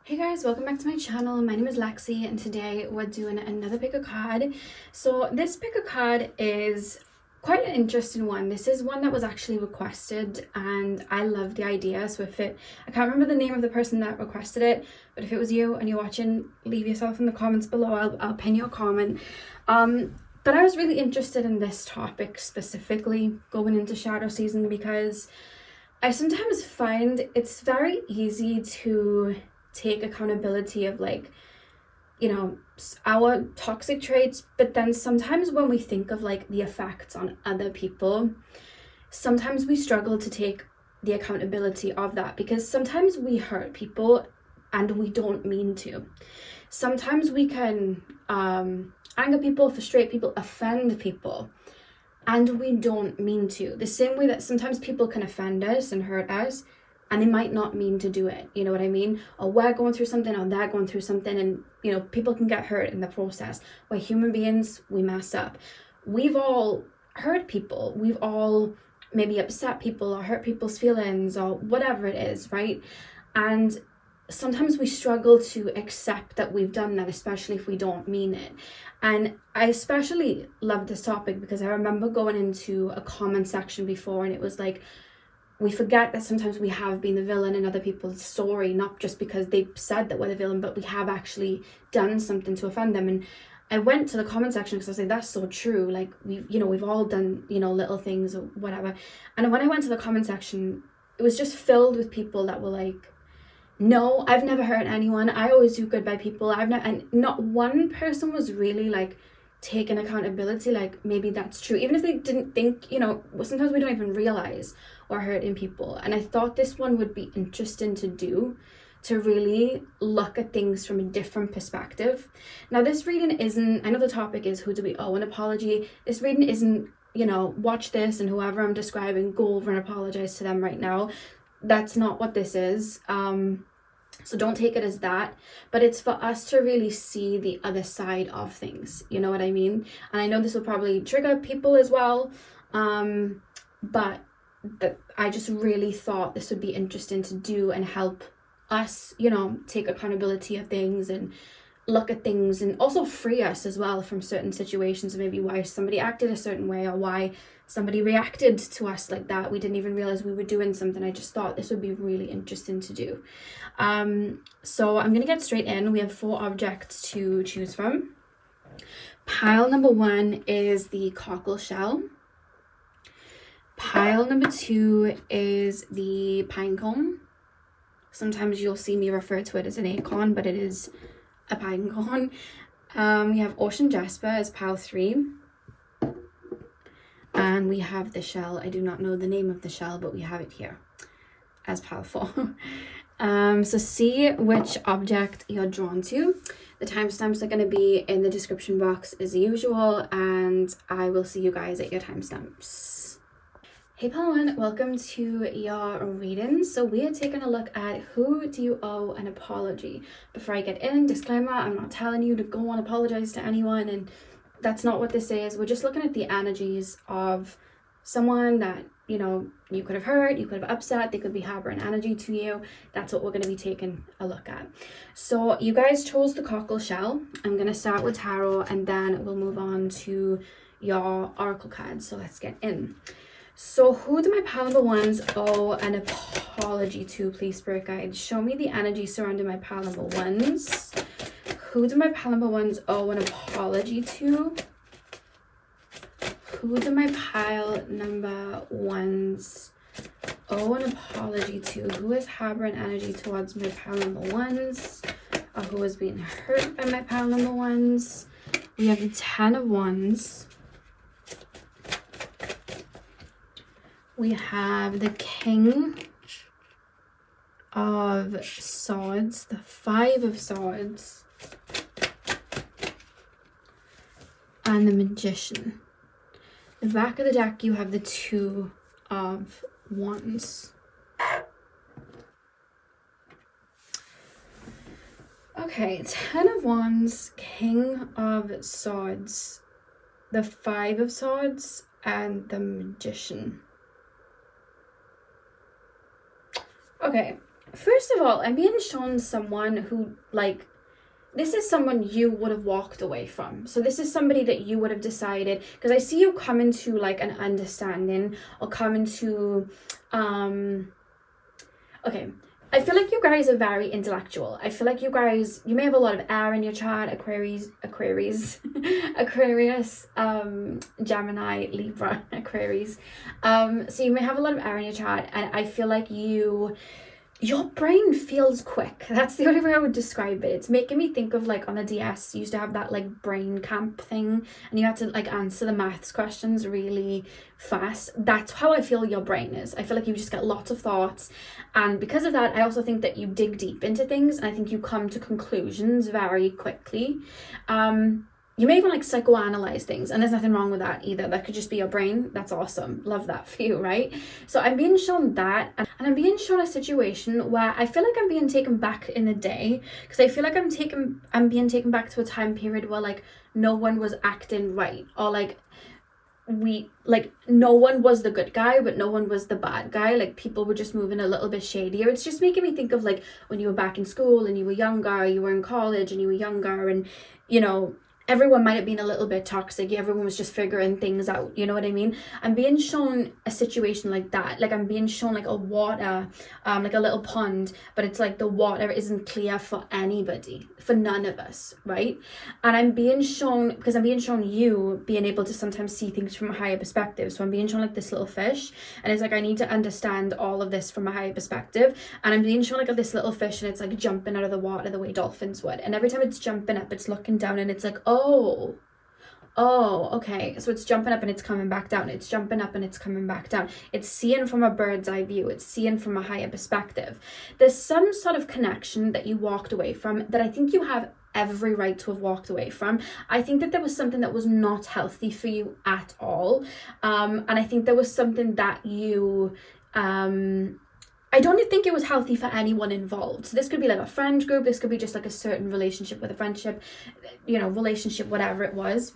Hey guys, welcome back to my channel. My name is Lexi and today we're doing another pick a card. So this pick a card is quite an interesting one. This is one that was actually requested and I love the idea. So I can't remember the name of the person that requested it, but if it was you and you're watching, leave yourself in the comments below. I'll pin your comment. But I was really interested in this topic specifically going into shadow season because I sometimes find it's very easy to take accountability of our toxic traits, but then sometimes when we think of the effects on other people, sometimes we struggle to take the accountability of that because sometimes we hurt people and we don't mean to. Sometimes we can anger people, frustrate people, offend people, and we don't mean to. The same way that sometimes people can offend us and hurt us and they might not mean to do it, you know what I mean? Or we're going through something or they're going through something and, people can get hurt in the process. We're human beings, we mess up. We've all hurt people. We've all maybe upset people or hurt people's feelings or whatever it is, right? And sometimes we struggle to accept that we've done that, especially if we don't mean it. And I especially love this topic because I remember going into a comment section before and it was like, we forget that sometimes we have been the villain in other people's story, not just because they said that we're the villain, but we have actually done something to offend them. And I went to the comment section because I was like, that's so true. Like we've all done, little things or whatever. And when I went to the comment section, it was just filled with people that were like, no, I've never hurt anyone. I always do good by people. And not one person was really like taking accountability, like maybe that's true, even if they didn't think, sometimes we don't even realize we're hurting people. And I thought this one would be interesting to do, to really look at things from a different perspective. Now this reading isn't, I know the topic is who do we owe an apology. This reading isn't, watch this and whoever I'm describing, go over and apologize to them right now. That's not what this is. So don't take it as that, but it's for us to really see the other side of things, you know what I mean? And I know this will probably trigger people as well, but I just really thought this would be interesting to do and help us, take accountability of things and look at things and also free us as well from certain situations, maybe why somebody acted a certain way or why somebody reacted to us like that. We didn't even realize we were doing something. I just thought this would be really interesting to do. So I'm going to get straight in. We have 4 objects to choose from. Pile number 1 is the cockle shell. Pile number 2 is the pine cone. Sometimes you'll see me refer to it as an acorn, but it is a pine cone. We have ocean jasper as pile 3. And we have the shell. I do not know the name of the shell, but we have it here as pile 4. So see which object you're drawn to. The timestamps are going to be in the description box as usual, and I will see you guys at your timestamps. Hey pile 1, welcome to your reading. So we are taking a look at who do you owe an apology. Before I get in, disclaimer, I'm not telling you to go and apologize to anyone, and that's not what this is. We're just looking at the energies of someone that, you could have hurt, you could have upset, they could be harboring energy to you. That's what we're going to be taking a look at. So you guys chose the cockle shell. I'm going to start with tarot and then we'll move on to your oracle cards. So let's get in. So who do my pile number 1s owe an apology to, please, spirit guide? Show me the energy surrounding my pile number 1s. Who do my pile number 1s owe an apology to? Who do my pile number 1s owe an apology to? Who is harboring energy towards my pile number 1s? Or who is being hurt by my pile number 1s? We have the 10 of Wands. We have the King of Swords, the 5 of Swords, and the Magician. The back of the deck, you have the 2 of Wands. Okay, 10 of Wands, King of Swords, the 5 of Swords, and the Magician. Okay, First of all, I'm being shown someone who, like, this is someone you would have walked away from. So this is somebody that you would have decided, because I see you come into like an understanding or come into, okay, I feel like you guys are very intellectual. I feel like you may have a lot of air in your chart, Aquarius, Gemini, Libra, Aquarius. So you may have a lot of air in your chart, and I feel like your brain feels quick. That's the only way I would describe it. It's making me think of like on the DS, you used to have that like brain camp thing and you had to like answer the maths questions really fast. That's how I feel your brain is. I feel like you just get lots of thoughts, and because of that I also think that you dig deep into things, and I think you come to conclusions very quickly. You may even like psychoanalyze things, and there's nothing wrong with that either. That could just be your brain. That's awesome. Love that for you, right? So I'm being shown that, and I'm being shown a situation where I feel like I'm being taken back in the day, because I feel like I'm being taken back to a time period where like no one was acting right, or like no one was the good guy but no one was the bad guy. Like people were just moving a little bit shadier. It's just making me think of like when you were back in school and you were younger, you were in college and you were younger, and you know, everyone might have been a little bit toxic. Everyone was just figuring things out. You know what I mean? I'm being shown a situation like that. Like I'm being shown like a water, like a little pond, but it's like the water isn't clear for anybody, for none of us, right? And I'm being shown, because I'm being shown you being able to sometimes see things from a higher perspective. So I'm being shown like this little fish, and it's like I need to understand all of this from a higher perspective. And I'm being shown like this little fish, and it's like jumping out of the water the way dolphins would. And every time it's jumping up, it's looking down, and it's like, oh, okay. So it's jumping up and it's coming back down. It's jumping up and it's coming back down. It's seeing from a bird's eye view. It's seeing from a higher perspective. There's some sort of connection that you walked away from that I think you have every right to have walked away from. I think that there was something that was not healthy for you at all. And I think there was something that you, I don't think it was healthy for anyone involved. So this could be like a friend group. This could be just like a certain relationship with a friendship, you know, relationship, whatever it was.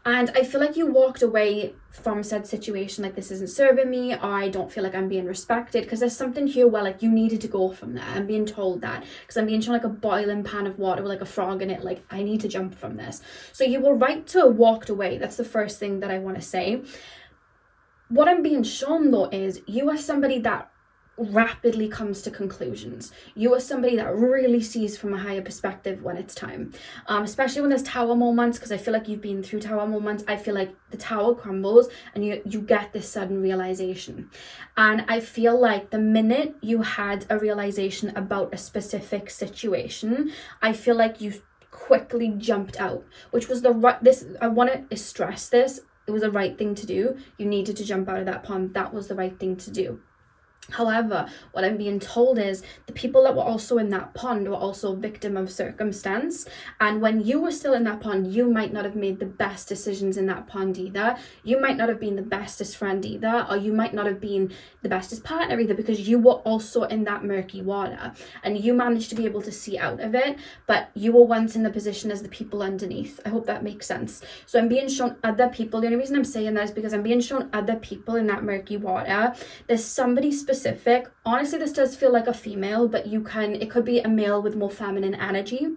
And I feel like you walked away from said situation like, this isn't serving me, or I don't feel like I'm being respected, because there's something here where like you needed to go from there. I'm being told that, because I'm being shown like a boiling pan of water with like a frog in it. Like I need to jump from this. So you were right to have walked away. That's the first thing that I want to say. What I'm being shown though is you are somebody that rapidly comes to conclusions. You are somebody that really sees from a higher perspective when it's time, especially when there's tower moments, because I feel like you've been through tower moments. I feel like the tower crumbles and you get this sudden realization, and I feel like the minute you had a realization about a specific situation, I feel like you quickly jumped out, which was the right, this, I want to stress this, it was the right thing to do. You needed to jump out of that pond. That was the right thing to do. However, what I'm being told is the people that were also in that pond were also victim of circumstance. And when you were still in that pond, you might not have made the best decisions in that pond either. You might not have been the bestest friend either, or you might not have been the bestest partner either, because you were also in that murky water and you managed to be able to see out of it, but you were once in the position as the people underneath. I hope that makes sense. So I'm being shown other people. The only reason I'm saying that is because I'm being shown other people in that murky water. There's somebody specific. Honestly, this does feel like a female, but it could be a male with more feminine energy.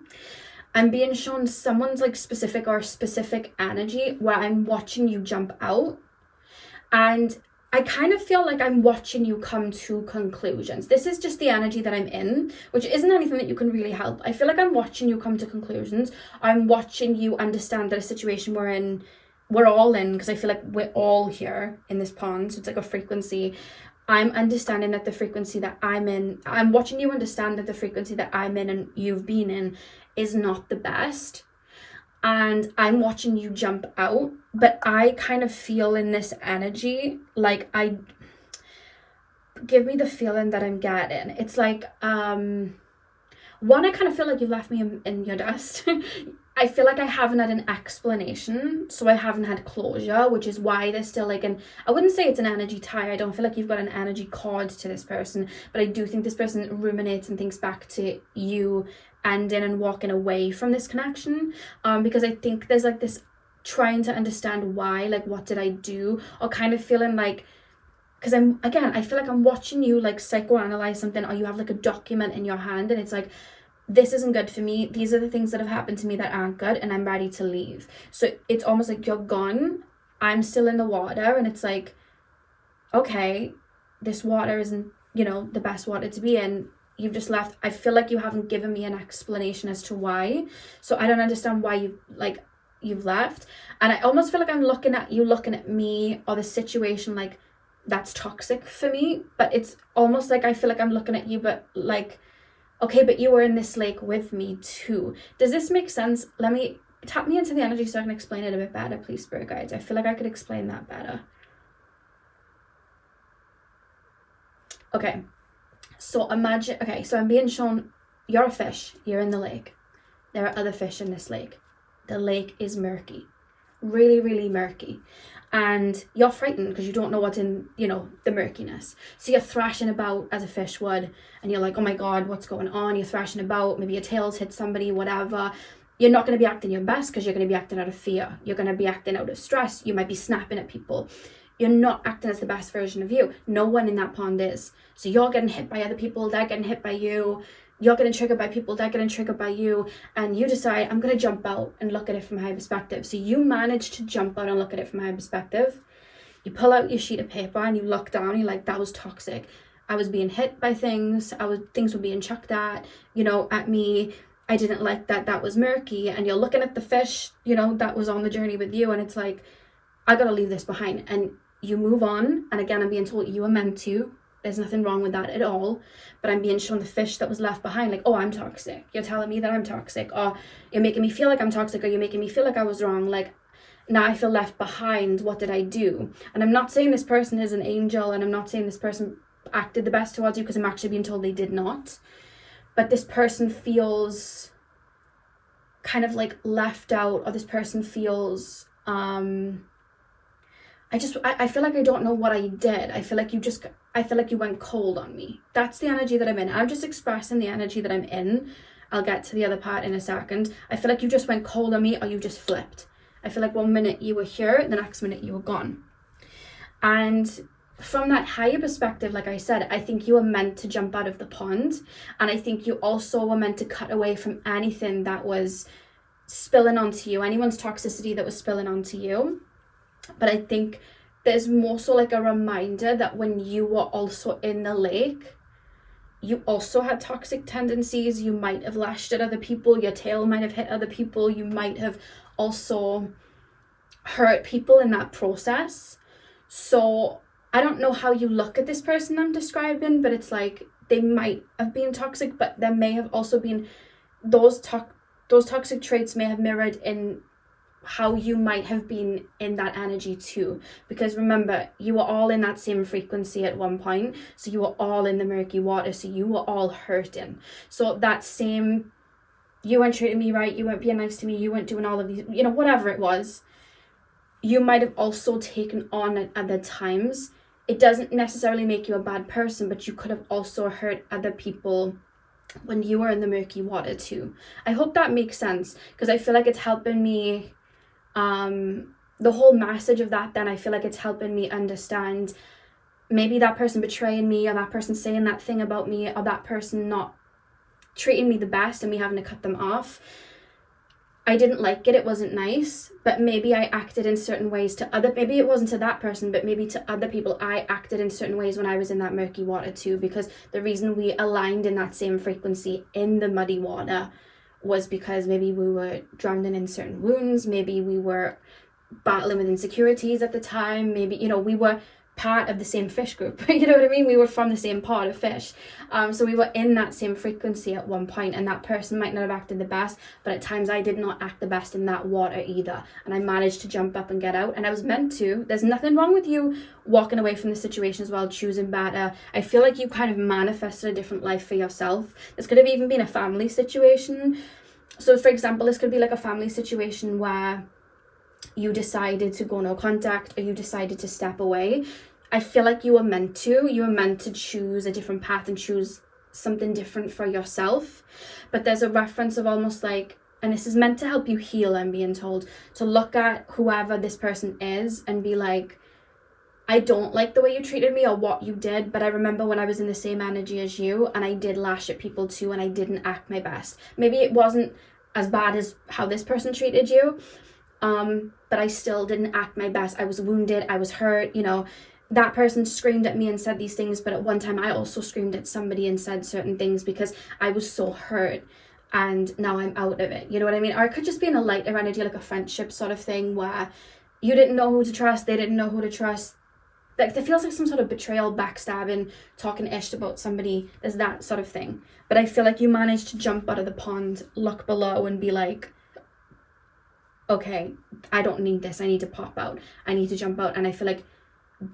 I'm being shown someone's like specific or specific energy where I'm watching you jump out, and I kind of feel like I'm watching you come to conclusions. This is just the energy that I'm in, which isn't anything that you can really help. I feel like I'm watching you come to conclusions. I'm watching you understand that a situation we're all in, because I feel like we're all here in this pond. So it's like a frequency. I'm understanding that the frequency that I'm watching you understand that the frequency that I'm in and you've been in is not the best. And I'm watching you jump out, but I kind of feel in this energy, like give me the feeling that I'm getting. It's like, one, I kind of feel like you left me in your dust. I feel like I haven't had an explanation, so I haven't had closure, which is why there's still like I wouldn't say it's an energy tie. I don't feel like you've got an energy cord to this person, but I do think this person ruminates and thinks back to you ending and walking away from this connection, because I think there's like this trying to understand why, like what did I do, or kind of feeling like because I feel like I'm watching you like psychoanalyze something, or you have like a document in your hand and it's like, this isn't good for me, these are the things that have happened to me that aren't good, and I'm ready to leave. So it's almost like you're gone, I'm still in the water, and it's like, okay, this water isn't, you know, the best water to be in. You've just left. I feel like you haven't given me an explanation as to why. So I don't understand why you've left. And I almost feel like I'm looking at you, looking at me, or the situation like that's toxic for me. But it's almost like I feel like I'm looking at you, but like, okay, but you were in this lake with me too. Does this make sense? Let me tap me into the energy so I can explain it a bit better, please, spirit guides. I feel like I could explain that better. Okay, so imagine, okay, so I'm being shown you're a fish, you're in the lake. There are other fish in this lake. The lake is murky, really, really murky. And you're frightened because you don't know what's in, you know, the murkiness. So you're thrashing about as a fish would, and you're like, oh my God, what's going on? You're thrashing about, maybe your tail's hit somebody, whatever. You're not going to be acting your best because you're going to be acting out of fear. You're going to be acting out of stress. You might be snapping at people. You're not acting as the best version of you. No one in that pond is. So you're getting hit by other people, they're getting hit by you. You're getting triggered by people, they're getting triggered by you. And you decide, I'm going to jump out and look at it from a high perspective. So you manage to jump out and look at it from a high perspective. You pull out your sheet of paper and you look down and you're like, that was toxic. I was being hit by things. Things were being chucked at, you know, at me. I didn't like that. That was murky. And you're looking at the fish, you know, that was on the journey with you. And it's like, I got to leave this behind. And you move on. And again, I'm being told you were meant to. There's nothing wrong with that at all. But I'm being shown the fish that was left behind. Like, oh, I'm toxic. You're telling me that I'm toxic. Or you're making me feel like I'm toxic. Or you're making me feel like I was wrong. Like, now I feel left behind. What did I do? And I'm not saying this person is an angel. And I'm not saying this person acted the best towards you, because I'm actually being told they did not. But this person feels kind of like left out. Or this person feels... I feel like I don't know what I did. I feel like you went cold on me. That's the energy that I'm in. I'm just expressing the energy that I'm in. I'll get to the other part in a second. I feel like you just went cold on me, or you just flipped. I feel like 1 minute you were here, the next minute you were gone. And from that higher perspective, like I said, I think you were meant to jump out of the pond. And I think you also were meant to cut away from anything that was spilling onto you, anyone's toxicity that was spilling onto you. But I think there's more so like a reminder that when you were also in the lake, you also had toxic tendencies. You might have lashed at other people. Your tail might have hit other people. You might have also hurt people in that process. So I don't know how you look at this person I'm describing, but it's like they might have been toxic, but there may have also been those toxic traits may have mirrored in how you might have been in that energy too. Because remember, you were all in that same frequency at one point. So you were all in the murky water. So you were all hurting. So that same, you weren't treating me right, you weren't being nice to me, you weren't doing all of these, you know, whatever it was, you might have also taken on at other times. It doesn't necessarily make you a bad person, but you could have also hurt other people when you were in the murky water too. I hope that makes sense, because I feel like it's helping me, the whole message of that, then I feel like it's helping me understand maybe that person betraying me, or that person saying that thing about me, or that person not treating me the best and me having to cut them off. I didn't like it, it wasn't nice, but maybe I acted in certain ways to other, maybe it wasn't to that person, but maybe to other people, I acted in certain ways when I was in that murky water too, because the reason we aligned in that same frequency in the muddy water was because maybe we were drowning in certain wounds, maybe we were battling with insecurities at the time, maybe, you know, we were part of the same fish group, you know what I mean? We were from the same pod of fish. So we were in that same frequency at one point, and that person might not have acted the best, but at times I did not act the best in that water either. And I managed to jump up and get out, and I was meant to. There's nothing wrong with you walking away from the situation as well, choosing better. I feel like you kind of manifested a different life for yourself. This could have even been a family situation. So for example, this could be like a family situation where you decided to go no contact, or you decided to step away. I feel like you were meant to choose a different path and choose something different for yourself. But there's a reference of almost like, and this is meant to help you heal, I'm being told, to look at whoever this person is and be like, I don't like the way you treated me or what you did, but I remember when I was in the same energy as you, and I did lash at people too, and I didn't act my best. Maybe it wasn't as bad as how this person treated you, but I still didn't act my best. I was wounded, I was hurt, you know. That person screamed at me and said these things, but at one time I also screamed at somebody and said certain things because I was so hurt, and now I'm out of it. You know what I mean? Or it could just be in a lighter energy, like a friendship sort of thing, where you didn't know who to trust, they didn't know who to trust. Like, there feels like some sort of betrayal, backstabbing, talking ish about somebody. There's that sort of thing. But I feel like you managed to jump out of the pond, look below, and be like, okay, I don't need this. I need to pop out. I need to jump out. And I feel like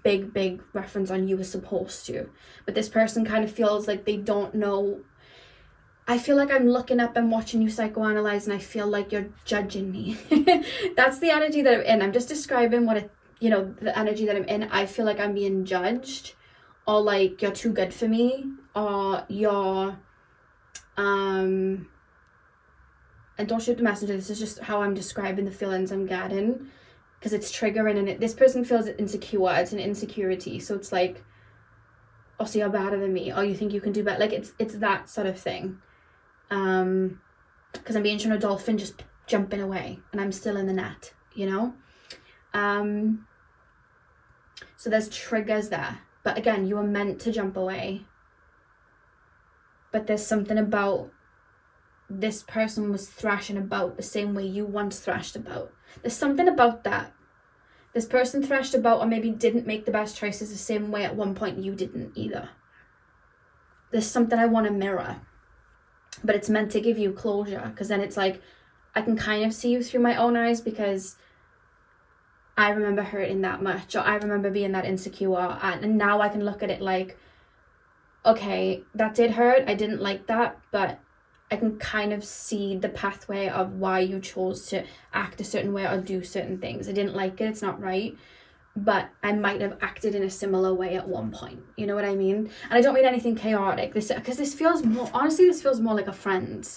big reference on you was supposed to. But this person kind of feels like they don't know. I feel like I'm looking up and watching you psychoanalyze, and I feel like you're judging me. That's the energy that I'm in. I'm just describing what it, you know, the energy that I'm in. I feel like I'm being judged, or like you're too good for me, or you're and don't shoot the messenger. This is just how I'm describing the feelings I'm getting, because it's triggering, and this person feels insecure. It's an insecurity, so it's like, oh, so you're better than me, or you think you can do better. Like it's that sort of thing. Because I'm being shown a dolphin just jumping away, and I'm still in the net, you know. So there's triggers there, but again, you were meant to jump away. But there's something about this person was thrashing about the same way you once thrashed about. There's something about that. This person thrashed about, or maybe didn't make the best choices the same way at one point you didn't either. There's something I want to mirror, but it's meant to give you closure, because then it's like, I can kind of see you through my own eyes, because I remember hurting that much, or I remember being that insecure, and now I can look at it like, okay, that did hurt, I didn't like that, but I can kind of see the pathway of why you chose to act a certain way or do certain things. I didn't like it, it's not right, but I might have acted in a similar way at one point, you know what I mean? And I don't mean anything chaotic, because this feels more, honestly, this feels more like a friend.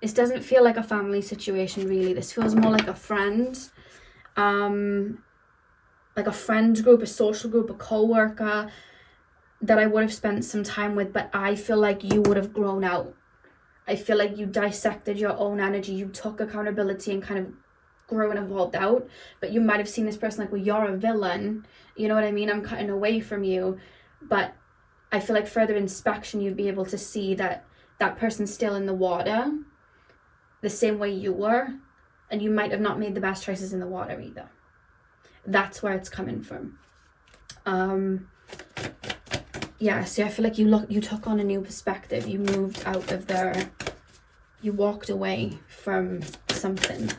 This doesn't feel like a family situation, really. This feels more like a friend, like a friend group, a social group, a co-worker that I would have spent some time with, but I feel like you would have grown out. I feel like you dissected your own energy, you took accountability and kind of grew and evolved out, but you might have seen this person like, well, you're a villain, you know what I mean? I'm cutting away from you. But I feel like further inspection, you'd be able to see that that person's still in the water the same way you were, and you might have not made the best choices in the water either. That's where it's coming from. Yeah, see, I feel like you took on a new perspective. You moved out of there. You walked away from something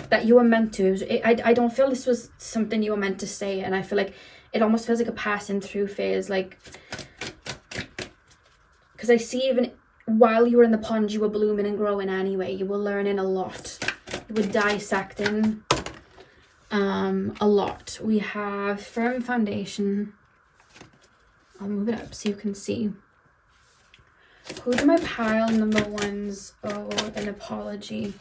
that you were meant to. I don't feel this was something you were meant to stay in. I feel like it almost feels like a passing through phase. Like, because I see even while you were in the pond, you were blooming and growing anyway. You were learning a lot. You were dissecting a lot. We have firm foundation. I'll move it up so you can see. Who do my pile number ones? Oh, an apology.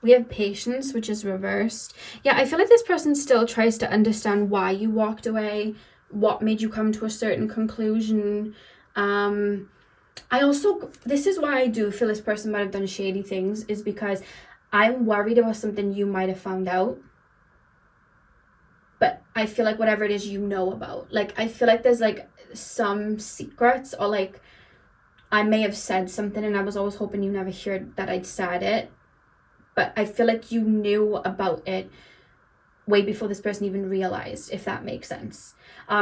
We have patience, which is reversed. Yeah, I feel like this person still tries to understand why you walked away, what made you come to a certain conclusion. This is why I do feel this person might have done shady things, is because I'm worried about something you might have found out. But I feel like whatever it is you know about, like, I feel like there's like some secrets, or like I may have said something and I was always hoping you never heard that I'd said it, but I feel like you knew about it way before this person even realized, if that makes sense.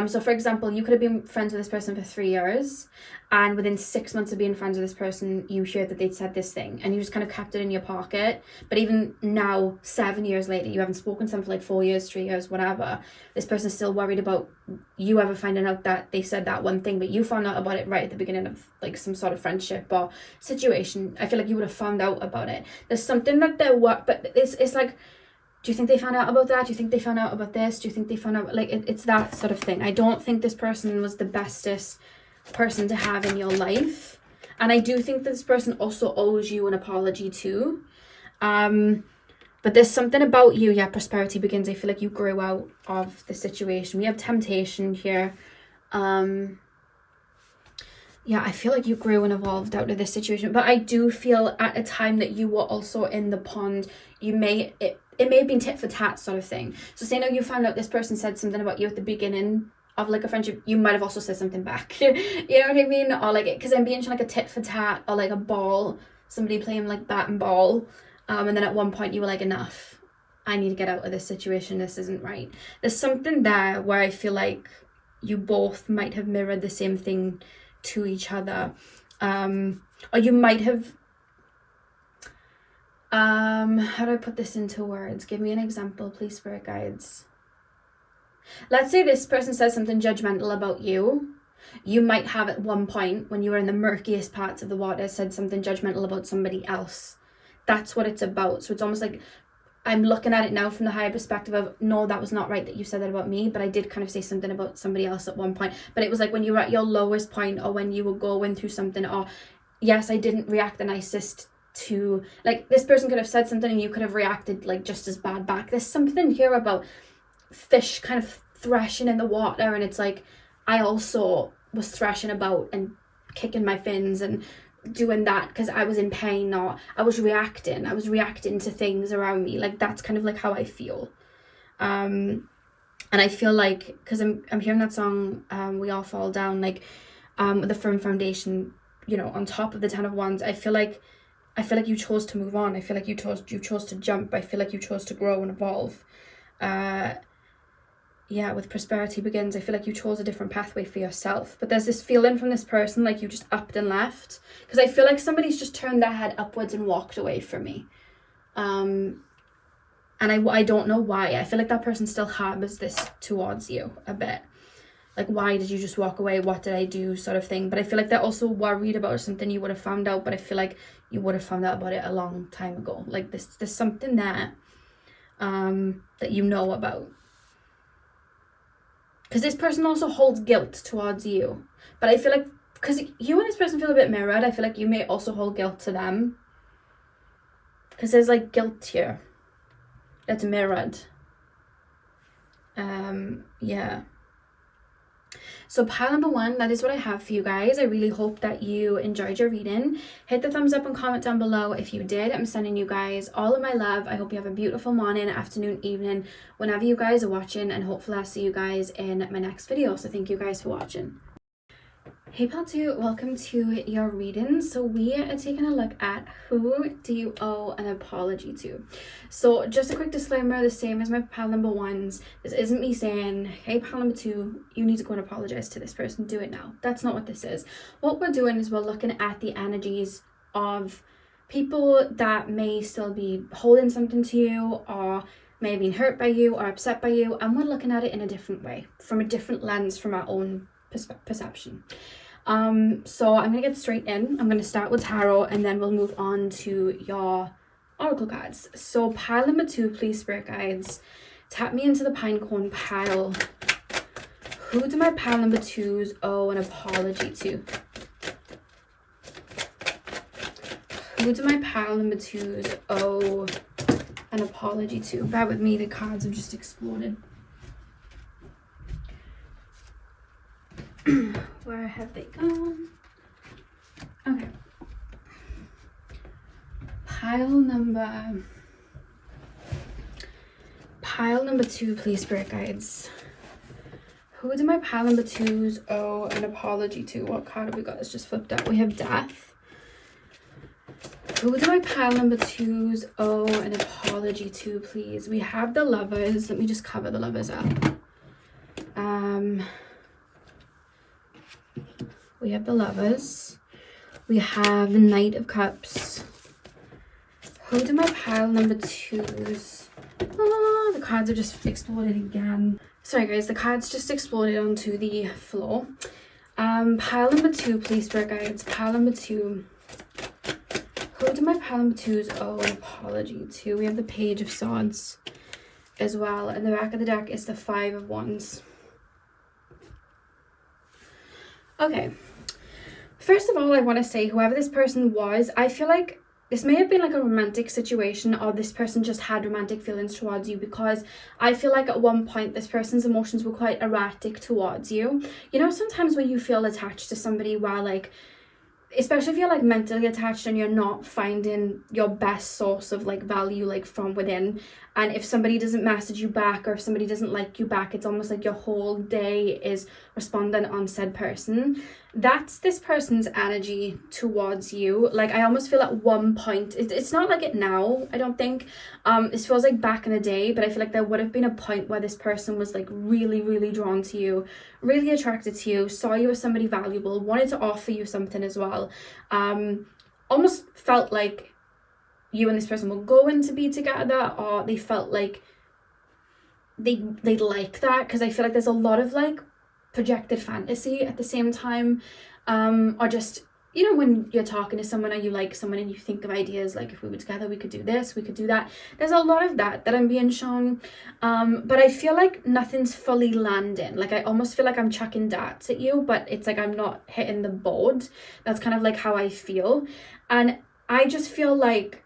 So for example, you could have been friends with this person for 3 years, and within 6 months of being friends with this person, you heard that they'd said this thing, and you just kind of kept it in your pocket. But even now, 7 years later, you haven't spoken to them for like 4 years, 3 years, whatever. This person's still worried about you ever finding out that they said that one thing, but you found out about it right at the beginning of like some sort of friendship or situation. I feel like you would have found out about it. There's something that but it's like, do you think they found out about that? Do you think they found out about this? Do you think they found out, like, it's that sort of thing. I don't think this person was the bestest person to have in your life. And I do think this person also owes you an apology too. But But there's something about you, yeah, prosperity begins. I feel like you grew out of the situation. We have temptation here. Yeah, I feel like you grew and evolved out of this situation. But I do feel at a time that you were also in the pond, it may have been tit for tat sort of thing. So say now you found out this person said something about you at the beginning of like a friendship, you might have also said something back. You know what I mean? Or like, because I'm being like a tit for tat, or like a ball, somebody playing like bat and ball. And then at one point you were like, enough. I need to get out of this situation. This isn't right. There's something there where I feel like you both might have mirrored the same thing to each other, or you might have how do I put this into words? Give me an example, please, spirit guides. Let's say this person says something judgmental about you. You might have at one point, when you were in the murkiest parts of the water, said something judgmental about somebody else. That's what it's about. So it's almost like I'm looking at it now from the higher perspective of, no, that was not right that you said that about me, but I did kind of say something about somebody else at one point. But it was like when you were at your lowest point, or when you were going through something, or yes, I didn't react the nicest to, like, this person could have said something and you could have reacted like just as bad back. There's something here about fish kind of thrashing in the water, and it's like I also was thrashing about and kicking my fins and doing that because I was in pain, or I was reacting to things around me. Like, that's kind of like how I feel. And I feel like, because I'm hearing that song, We All Fall Down, like, with the firm foundation, you know, on top of the 10 of Wands. I feel like you chose to move on. I feel like you chose to jump. I feel like you chose to grow and evolve. Yeah, with prosperity begins, I feel like you chose a different pathway for yourself. But there's this feeling from this person like you just upped and left. Because I feel like somebody's just turned their head upwards and walked away from me. And I don't know why. I feel like that person still harbors this towards you a bit. Like, why did you just walk away? What did I do? Sort of thing. But I feel like they're also worried about something you would have found out. But I feel like you would have found out about it a long time ago. Like, there's something there that you know about. Because this person also holds guilt towards you. But I feel like, because you and this person feel a bit mirrored, I feel like you may also hold guilt to them. Because there's like guilt here that's mirrored. Yeah. So pile number 1, that is what I have for you guys. I really hope that you enjoyed your reading. Hit the thumbs up and comment down below if you did. I'm sending you guys all of my love. I hope you have a beautiful morning, afternoon, evening, whenever you guys are watching, and hopefully I'll see you guys in my next video. So thank you guys for watching. Hey pal 2, welcome to your reading. So we are taking a look at who do you owe an apology to. So just a quick disclaimer, the same as my pal number 1s. This isn't me saying, hey pal number 2, you need to go and apologize to this person, do it now. That's not what this is. What we're doing is we're looking at the energies of people that may still be holding something to you, or may have been hurt by you or upset by you, and we're looking at it in a different way, from a different lens, from our own perception. So I'm gonna get straight in. I'm gonna start with tarot, and then we'll move on to your oracle cards. So pile number 2, please, spirit guides, tap me into the pinecone pile. Who do my pile number 2s owe an apology to? Who do my pile number 2s owe an apology to? Bear with me, the cards have just exploded. Where have they gone? Okay. Pile number 2, please, spirit guides. Who do my pile number 2s owe an apology to? What card have we got? It's just flipped up. We have death. Who do my pile number 2s owe an apology to, please? We have the Lovers. Let me just cover the Lovers up. We have the Lovers. We have the Knight of Cups. Who do my pile number 2s? Oh, the cards have just exploded again. Sorry guys, the cards just exploded onto the floor. Pile number 2, please, spirit guides. Pile number 2. Who do my pile number 2s owe an apology to? We have the Page of Swords as well. And the back of the deck is the 5 of Wands. Okay. First of all, I want to say, whoever this person was, I feel like this may have been like a romantic situation, or this person just had romantic feelings towards you, because I feel like at one point this person's emotions were quite erratic towards you. You know, sometimes when you feel attached to somebody while like, especially if you're like mentally attached and you're not finding your best source of like value like from within, and if somebody doesn't message you back or if somebody doesn't like you back, it's almost like your whole day is responding on said person. That's this person's energy towards you. Like, I almost feel at one point, it's not like it now, I don't think, this feels like back in the day, but I feel like there would have been a point where this person was like really, really drawn to you, really attracted to you, saw you as somebody valuable, wanted to offer you something as well, almost felt like you and this person were going to be together, or they felt like they'd like that, because I feel like there's a lot of like projected fantasy at the same time, or just, you know, when you're talking to someone or you like someone and you think of ideas like, if we were together we could do this, we could do that. There's a lot of that I'm being shown, but I feel like nothing's fully landing. Like, I almost feel like I'm chucking darts at you, but it's like I'm not hitting the board. That's kind of like how I feel, and I just feel like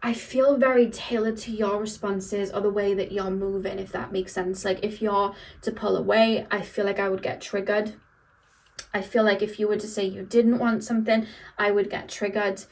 I feel very tailored to your responses or the way that you're moving, if that makes sense. Like, if you're to pull away, I feel like I would get triggered. I feel like if you were to say you didn't want something, I would get triggered.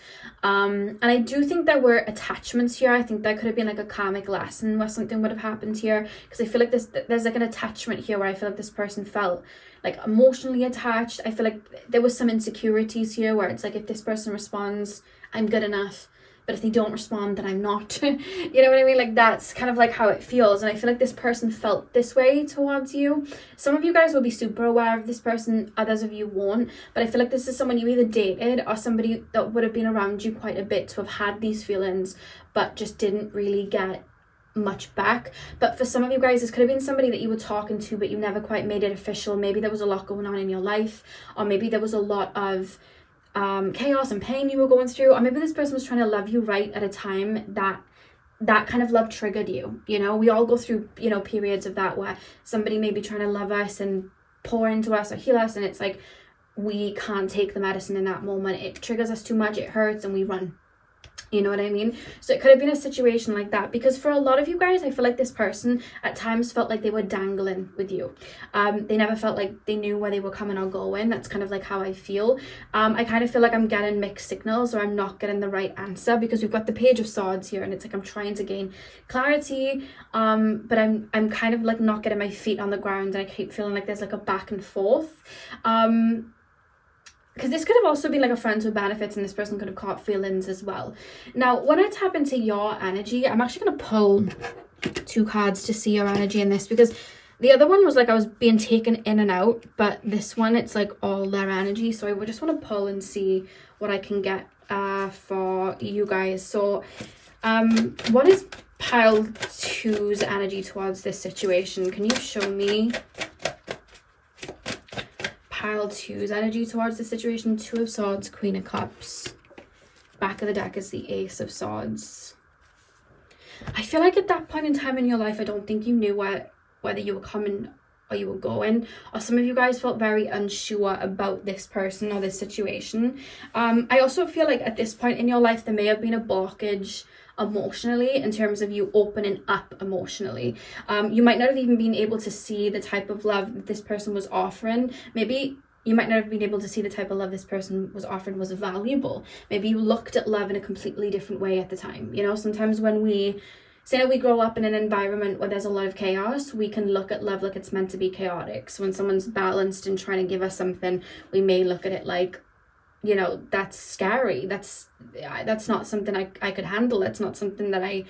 And I do think there were attachments here. I think there could have been like a karmic lesson where something would have happened here, because I feel like there's like an attachment here where I feel like this person felt like emotionally attached. I feel like there was some insecurities here where it's like, if this person responds, I'm good enough. But if they don't respond, then I'm not. You know what I mean? Like, that's kind of like how it feels. And I feel like this person felt this way towards you. Some of you guys will be super aware of this person, others of you won't. But I feel like this is someone you either dated or somebody that would have been around you quite a bit to have had these feelings, but just didn't really get much back. But for some of you guys, this could have been somebody that you were talking to, but you never quite made it official. Maybe there was a lot going on in your life, or maybe there was a lot of chaos and pain you were going through, or maybe this person was trying to love you right at a time that kind of love triggered you. You know, we all go through, you know, periods of that where somebody may be trying to love us and pour into us or heal us, and it's like we can't take the medicine in that moment. It triggers us too much, it hurts, and we run. You know what I mean? So it could have been a situation like that, because for a lot of you guys, I feel like this person at times felt like they were dangling with you. They never felt like they knew where they were coming or going. That's kind of like how I feel. I kind of feel like I'm getting mixed signals, or I'm not getting the right answer, because we've got the Page of Swords here, and it's like I'm trying to gain clarity, but I'm kind of like not getting my feet on the ground, and I keep feeling like there's like a back and forth. Because this could have also been like a friends with benefits, and this person could have caught feelings as well. Now, when I tap into your energy, I'm actually going to pull 2 cards to see your energy in this, because the other one was like I was being taken in and out, but this one, it's like all their energy. So I would just want to pull and see what I can get for you guys. So what is pile 2's energy towards this situation? Can you show me pile 2's energy towards the situation? 2 of Swords, Queen of Cups. Back of the deck is the Ace of Swords. I feel like at that point in time in your life, I don't think you knew whether you were coming or you were going, or some of you guys felt very unsure about this person or this situation. I also feel like at this point in your life, there may have been a blockage emotionally, in terms of you opening up emotionally. You might not have even been able to see the type of love that this person was offering. Maybe you might not have been able to see the type of love this person was offering was valuable. Maybe you looked at love in a completely different way at the time. You know, sometimes when we say we grow up in an environment where there's a lot of chaos, we can look at love like it's meant to be chaotic. So when someone's balanced and trying to give us something, we may look at it like, you know, that's scary. That's not something I could handle. That's not something that I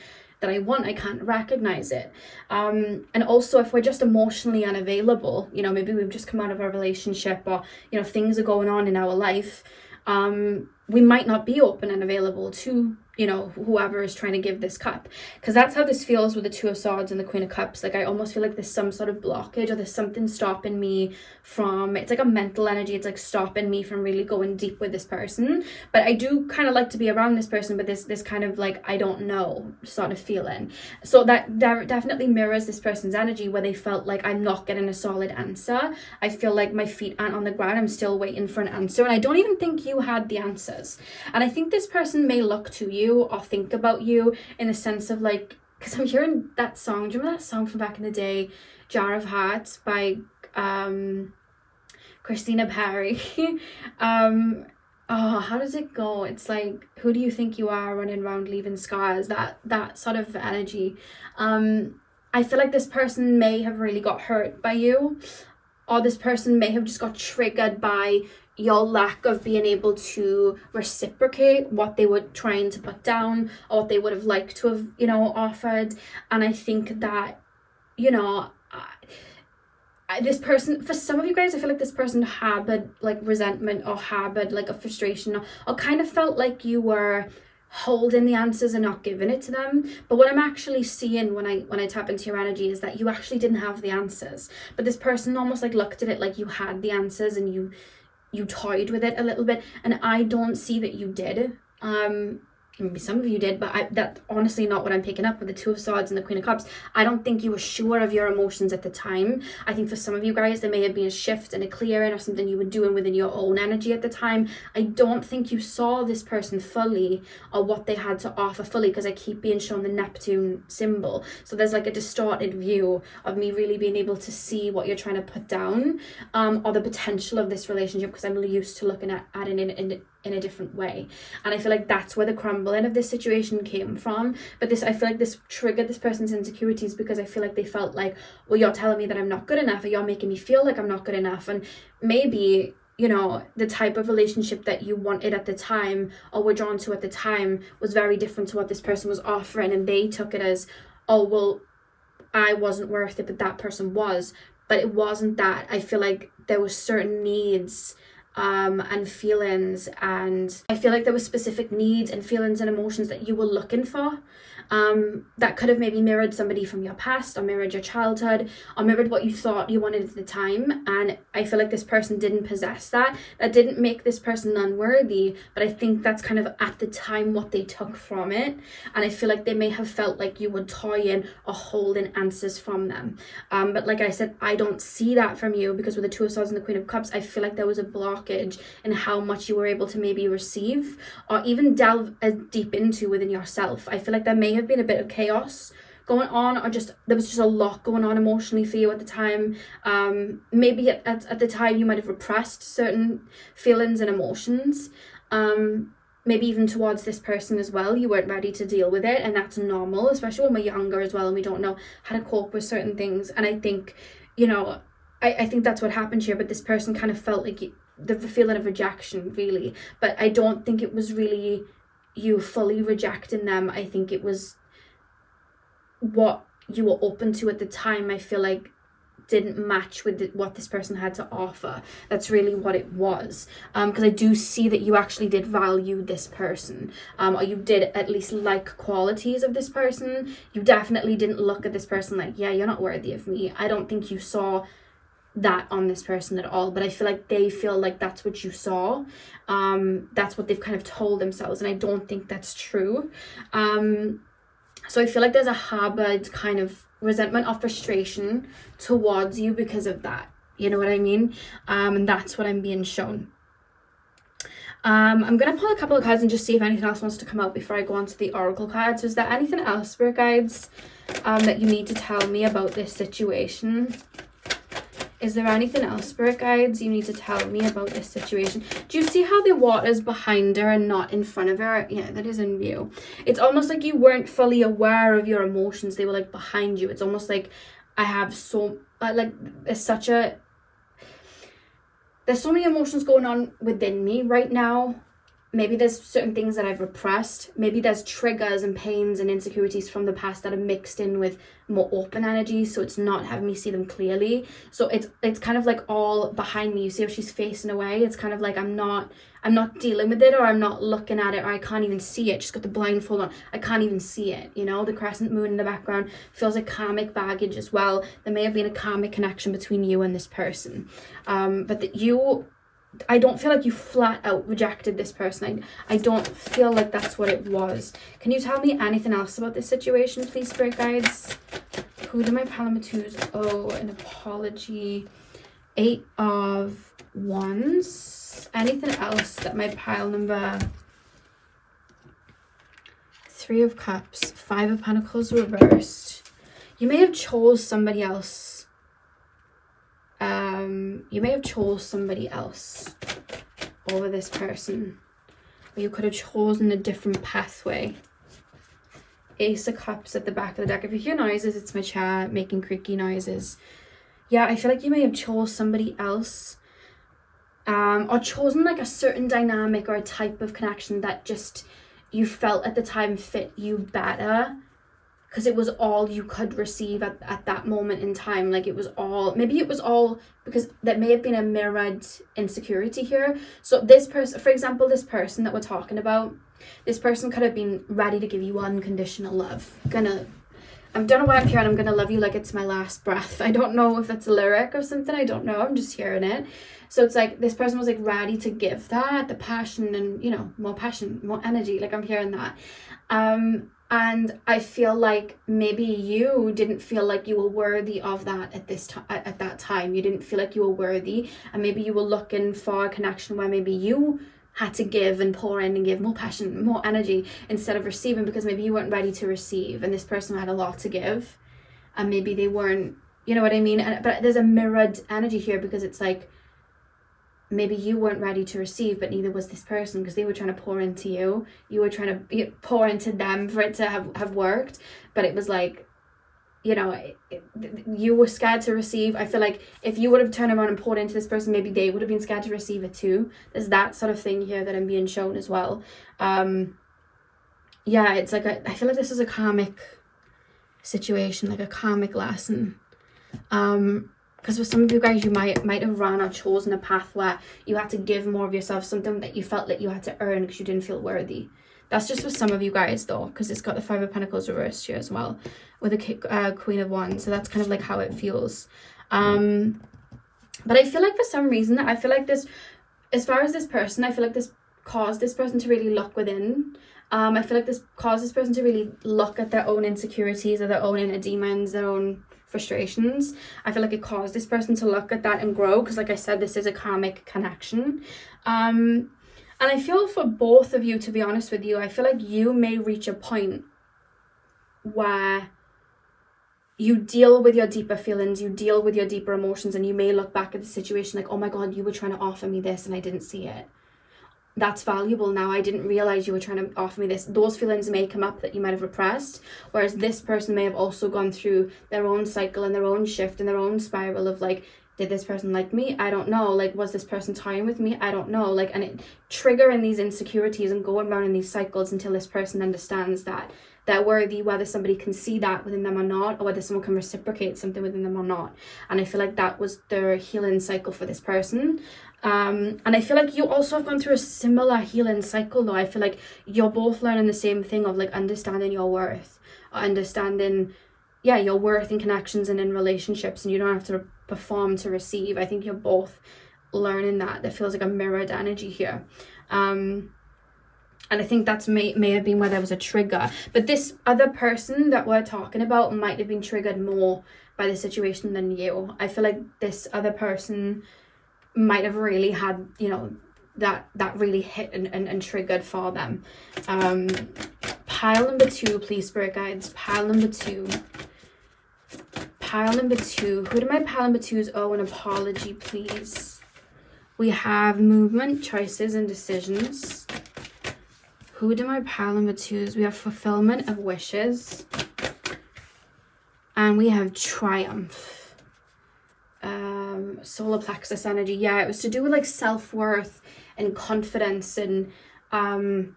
want. I can't recognize it. And also, if we're just emotionally unavailable, you know, maybe we've just come out of a relationship, or, you know, things are going on in our life, we might not be open and available to, you know, whoever is trying to give this cup. Because that's how this feels with the 2 of Swords and the Queen of Cups. Like, I almost feel like there's some sort of blockage, or there's something stopping me from, it's like a mental energy, it's like stopping me from really going deep with this person. But I do kind of like to be around this person, but this kind of like, I don't know sort of feeling. So that definitely mirrors this person's energy, where they felt like, I'm not getting a solid answer. I feel like my feet aren't on the ground. I'm still waiting for an answer. And I don't even think you had the answers. others. And I think this person may look to you or think about you in the sense of like, because I'm hearing that song, do you remember that song from back in the day, Jar of Hearts by Christina Perry? Oh, how does it go? It's like, who do you think you are, running around leaving scars? That sort of energy. I feel like this person may have really got hurt by you, or this person may have just got triggered by your lack of being able to reciprocate what they were trying to put down, or what they would have liked to have, you know, offered. And I think that, you know, this person, for some of you guys, I feel like this person harbored like resentment, or harbored like a frustration, or kind of felt like you were holding the answers and not giving it to them. But what I'm actually seeing when I tap into your energy is that you actually didn't have the answers, but this person almost like looked at it like you had the answers, and you toyed with it a little bit. And I don't see that you did. Maybe some of you did, but that's honestly not what I'm picking up with the Two of Swords and the Queen of Cups. I don't think you were sure of your emotions at the time. I think for some of you guys, there may have been a shift and a clearing, or something you were doing within your own energy at the time. I don't think you saw this person fully, or what they had to offer fully, because I keep being shown the Neptune symbol. So there's like a distorted view of me really being able to see what you're trying to put down, or the potential of this relationship, because I'm really used to looking at it in a different way. And I feel like that's where the crumbling of this situation came from. But I feel like this triggered this person's insecurities, because I feel like they felt like, well, you're telling me that I'm not good enough, or you're making me feel like I'm not good enough. And maybe, you know, the type of relationship that you wanted at the time, or were drawn to at the time, was very different to what this person was offering, and they took it as, oh, well, I wasn't worth it, but that person was. But it wasn't that. I feel like there were certain needs and feelings, and I feel like there were specific needs and feelings and emotions that you were looking for, that could have maybe mirrored somebody from your past, or mirrored your childhood, or mirrored what you thought you wanted at the time. And I feel like this person didn't possess that. That didn't make this person unworthy, but I think that's kind of at the time what they took from it. And I feel like they may have felt like you were toying or holding answers from them, but like I said, I don't see that from you, because with the Two of Swords and the Queen of Cups, I feel like there was a blockage in how much you were able to maybe receive, or even delve as deep into within yourself. I feel like there may have been a bit of chaos going on, or just there was just a lot going on emotionally for you at the time. Maybe at the time you might have repressed certain feelings and emotions, maybe even towards this person as well. You weren't ready to deal with it, and that's normal, especially when we're younger as well, and we don't know how to cope with certain things. And I think, you know, I think that's what happened here. But this person kind of felt like the feeling of rejection, really. But I don't think it was really you fully rejecting them. I think it was what you were open to at the time, I feel like, didn't match with what this person had to offer. That's really what it was. Because I do see that you actually did value this person, or you did at least like qualities of this person. You definitely didn't look at this person like, yeah, you're not worthy of me. I don't think you saw that on this person at all, but I feel like they feel like that's what you saw. That's what they've kind of told themselves, and I don't think that's true. So I feel like there's a harbored kind of resentment or frustration towards you because of that. You know what I mean? And that's what I'm being shown. I'm going to pull a couple of cards and just see if anything else wants to come out before I go on to the oracle cards. Is there anything else, Spirit Guides, that you need to tell me about this situation? Is there anything else, Spirit Guides, you need to tell me about this situation? Do you see how the water's behind her and not in front of her? Yeah, that is in view. It's almost like you weren't fully aware of your emotions. They were like behind you. It's almost like I have there's so many emotions going on within me right now. Maybe there's certain things that I've repressed. Maybe there's triggers and pains and insecurities from the past that are mixed in with more open energy, so it's not having me see them clearly. So it's kind of like all behind me. You see how she's facing away? It's kind of like I'm not dealing with it, or I'm not looking at it, or I can't even see it. She's got the blindfold on. I can't even see it, you know? The crescent moon in the background feels like karmic baggage as well. There may have been a karmic connection between you and this person. But that I don't feel like you flat out rejected this person. I don't feel like that's what it was. Can you tell me anything else about this situation, please, Spirit Guides? Who do my Palamatus owe an apology? 8 of Wands. Anything else that my pile number? 3 of Cups, 5 of Pentacles reversed. You may have chose somebody else. You may have chose somebody else over this person. Or you could have chosen a different pathway. Ace of Cups at the back of the deck. If you hear noises, it's my chair making creaky noises. Yeah, I feel like you may have chose somebody else. Or chosen like a certain dynamic or a type of connection that just you felt at the time fit you better, because it was all you could receive at that moment in time. Like it was all, maybe it was all because there may have been a mirrored insecurity here. So this person, for example, this person that we're talking about, this person could have been ready to give you unconditional love. I don't know why I'm hearing I'm gonna love you like it's my last breath. I don't know if that's a lyric or something. I don't know. I'm just hearing it. So it's like this person was like ready to give that, the passion and, you know, more passion, more energy. Like I'm hearing that. And I feel like maybe you didn't feel like you were worthy of that at that time. You didn't feel like you were worthy, and maybe you were looking for a connection where maybe you had to give and pour in and give more passion, more energy instead of receiving, because maybe you weren't ready to receive and this person had a lot to give and maybe they weren't, you know what I mean? But there's a mirrored energy here, because it's like maybe you weren't ready to receive, but neither was this person, because they were trying to pour into you. You were trying to pour into them for it to have worked, but it was like, you know, you were scared to receive. I feel like if you would have turned around and poured into this person, maybe they would have been scared to receive it too. There's that sort of thing here that I'm being shown as well. Yeah, it's like I feel like this is a karmic situation, like a karmic lesson. Because for some of you guys, you might have run or chosen a path where you had to give more of yourself, something that you felt like you had to earn because you didn't feel worthy. That's just for some of you guys though, because it's got the 5 of Pentacles reversed here as well with the Queen of Wands. So that's kind of like how it feels. But I feel like for some reason, I feel like this, as far as this person, I feel like this caused this person to really look within. I feel like this caused this person to really look at their own insecurities or their own inner demons, their own frustrations. I feel like it caused this person to look at that and grow, because like I said, this is a karmic connection. And I feel for both of you, to be honest with you, I feel like you may reach a point where you deal with your deeper feelings, you deal with your deeper emotions, and you may look back at the situation like, oh my God, you were trying to offer me this and I didn't see it. That's valuable now. I didn't realize you were trying to offer me this. Those feelings may come up that you might have repressed, whereas this person may have also gone through their own cycle and their own shift and their own spiral of like, did this person like me? I don't know. Like, was this person toying with me? I don't know. Like, and it triggering these insecurities and going around in these cycles until this person understands that they're worthy, whether somebody can see that within them or not, or whether someone can reciprocate something within them or not. And I feel like that was their healing cycle for this person. And I feel like you also have gone through a similar healing cycle though. I feel like you're both learning the same thing of like understanding your worth, or understanding your worth in connections and in relationships, and you don't have to perform to receive. I think you're both learning that. That feels like a mirrored energy here. And I think that's may have been where there was a trigger. But this other person that we're talking about might have been triggered more by the situation than you. I feel like this other person might have really had, you know, that really hit and triggered for them. Pile number 2, please, spirit guides. Pile number 2. Pile number 2. Who do my pile number 2s owe an apology, please? We have movement, choices, and decisions. Who do my pile number 2s? We have fulfillment of wishes. And we have triumph. Solar plexus energy. Yeah, it was to do with like self-worth and confidence and I'm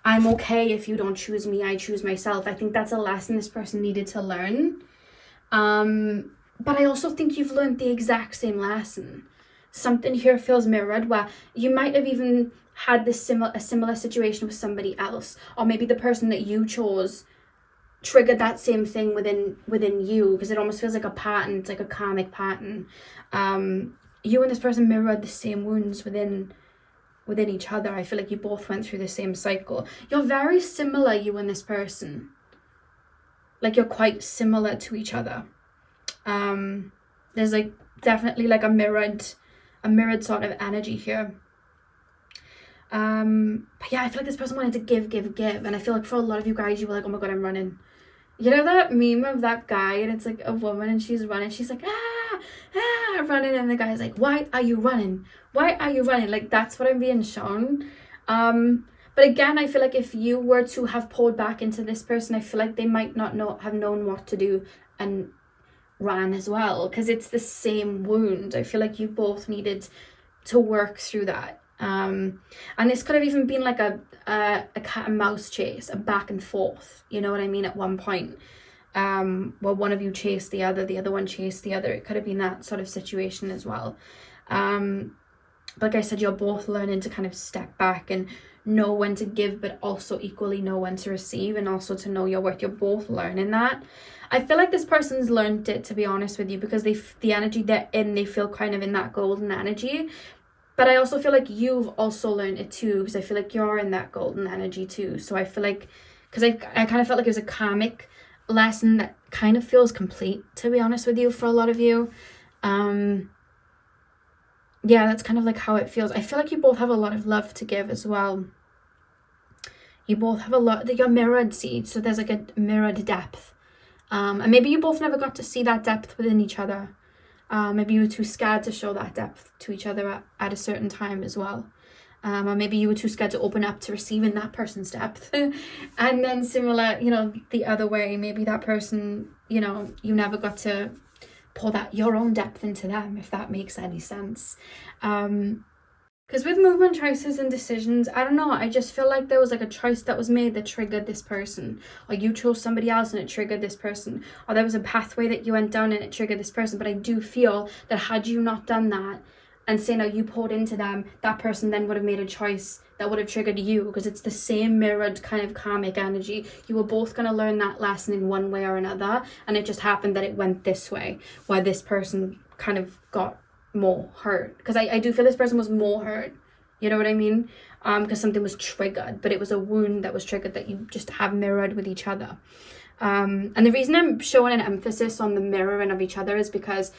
okay if you don't choose me, I choose myself. I think that's a lesson this person needed to learn. But I also think you've learned the exact same lesson. Something here feels mirrored where you might have even had a similar situation with somebody else, or maybe the person that you chose triggered that same thing within you, because it almost feels like a pattern. It's like a karmic pattern. You and this person mirrored the same wounds within each other. I feel like you both went through the same cycle. You're very similar, you and this person. Like you're quite similar to each other. There's like definitely like a mirrored a mirrored sort of energy here. But yeah, I feel like this person wanted to give, and I feel like for a lot of you guys, you were like, oh my god, I'm running. You know that meme of that guy, and it's like a woman and she's running, she's like running, and the guy's like, why are you running, like that's what I'm being shown. But again, I feel like if you were to have poured back into this person, I feel like they might not have known what to do and ran as well, because it's the same wound. I feel like you both needed to work through that. And this could have even been like a cat and mouse chase, a back and forth, you know what I mean, at one point, where one of you chased the other one chased the other. It could have been that sort of situation as well. Like I said, you're both learning to kind of step back and know when to give, but also equally know when to receive, and also to know your worth. You're both learning that. I feel like this person's learned it, to be honest with you, because the energy they're in, they feel kind of in that golden energy. But I also feel like you've also learned it too, because I feel like you're in that golden energy too. So I feel like, because I kind of felt like it was a karmic lesson that kind of feels complete, to be honest with you, for a lot of you. Yeah, that's kind of like how it feels. I feel like you both have a lot of love to give as well. You both have a lot that you're mirrored, see, so there's like a mirrored depth. And maybe you both never got to see that depth within each other. Maybe you were too scared to show that depth to each other at a certain time as well. Or maybe you were too scared to open up to receiving that person's depth. And then similar, you know, the other way, maybe that person, you know, you never got to pour that your own depth into them, if that makes any sense. Because with movement choices and decisions, I don't know, I just feel like there was like a choice that was made that triggered this person, or you chose somebody else and it triggered this person, or there was a pathway that you went down and it triggered this person. But I do feel that had you not done that and say, no, you poured into them, that person then would have made a choice that would have triggered you, because it's the same mirrored kind of karmic energy. You were both going to learn that lesson in one way or another, and it just happened that it went this way, where this person kind of got more hurt. Because I do feel this person was more hurt, you know what I mean, because something was triggered, but it was a wound that was triggered that you just have mirrored with each other. And the reason I'm showing an emphasis on the mirroring of each other is because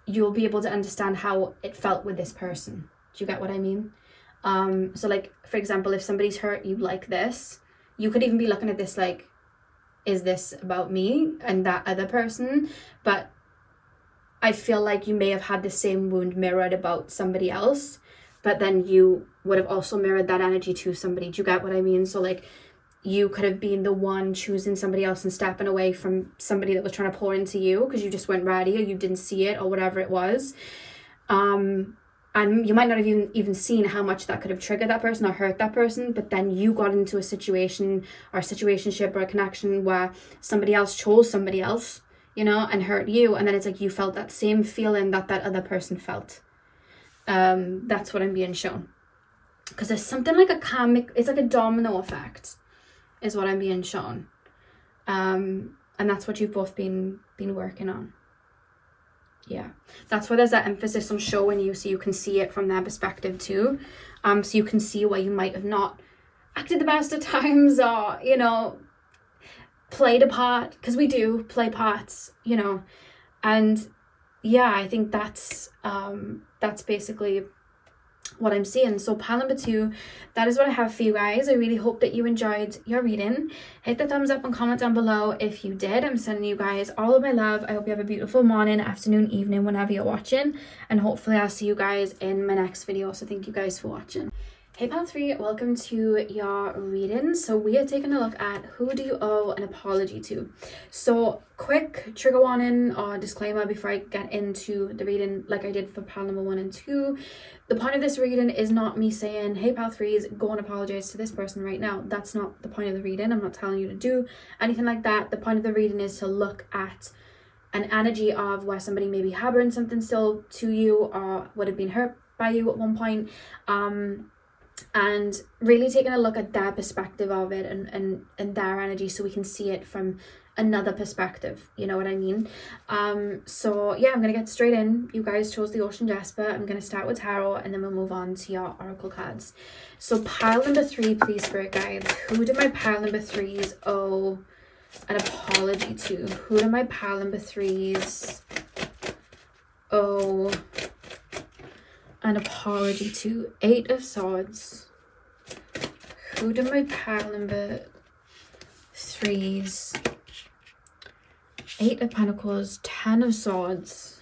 you'll be able to understand how it felt with this person. Do you get what I mean? So like, for example, if somebody's hurt you like this, you could even be looking at this like, is this about me and that other person? But I feel like you may have had the same wound mirrored about somebody else, but then you would have also mirrored that energy to somebody. Do you get what I mean? So like, you could have been the one choosing somebody else and stepping away from somebody that was trying to pour into you because you just weren't ready, or you didn't see it, or whatever it was. And you might not have even seen how much that could have triggered that person or hurt that person, but then you got into a situation or a situationship or a connection where somebody else chose somebody else, you know, and hurt you, and then it's like you felt that same feeling that other person felt. That's what I'm being shown. Because there's something like a karmic, it's like a domino effect, is what I'm being shown. And that's what you've both been working on. Yeah, that's why there's that emphasis on showing you, so you can see it from their perspective too. So you can see where you might have not acted the best at times, or, you know, played a part, because we do play parts, you know. And yeah, I think that's basically what I'm seeing. So pile number 2, that is what I have for you guys. I really hope that you enjoyed your reading. Hit the thumbs up and comment down below if you did. I'm sending you guys all of my love. I hope you have a beautiful morning, afternoon, evening, whenever you're watching, and hopefully I'll see you guys in my next video. So thank you guys for watching. Hey pile 3, welcome to your reading. So we are taking a look at who do you owe an apology to. So quick trigger warning or disclaimer before I get into the reading, like I did for pile number 1 and 2. The point of this reading is not me saying, hey pile 3s, go and apologize to this person right now. That's not the point of the reading. I'm not telling you to do anything like that. The point of the reading is to look at an energy of where somebody may be harboring something still to you, or would have been hurt by you at one point, and really taking a look at their perspective of it and their energy, so we can see it from another perspective, you know what I mean. So yeah, I'm gonna get straight in. You guys chose the Ocean Jasper. I'm gonna start with tarot, and then we'll move on to your oracle cards. So pile number 3, please, spirit guides, who do my pile number 3s owe an apology to? Who do my pile number 3s owe an apology to. 8 of Swords. Who did my pile number 3s? 8 of Pentacles, 10 of Swords.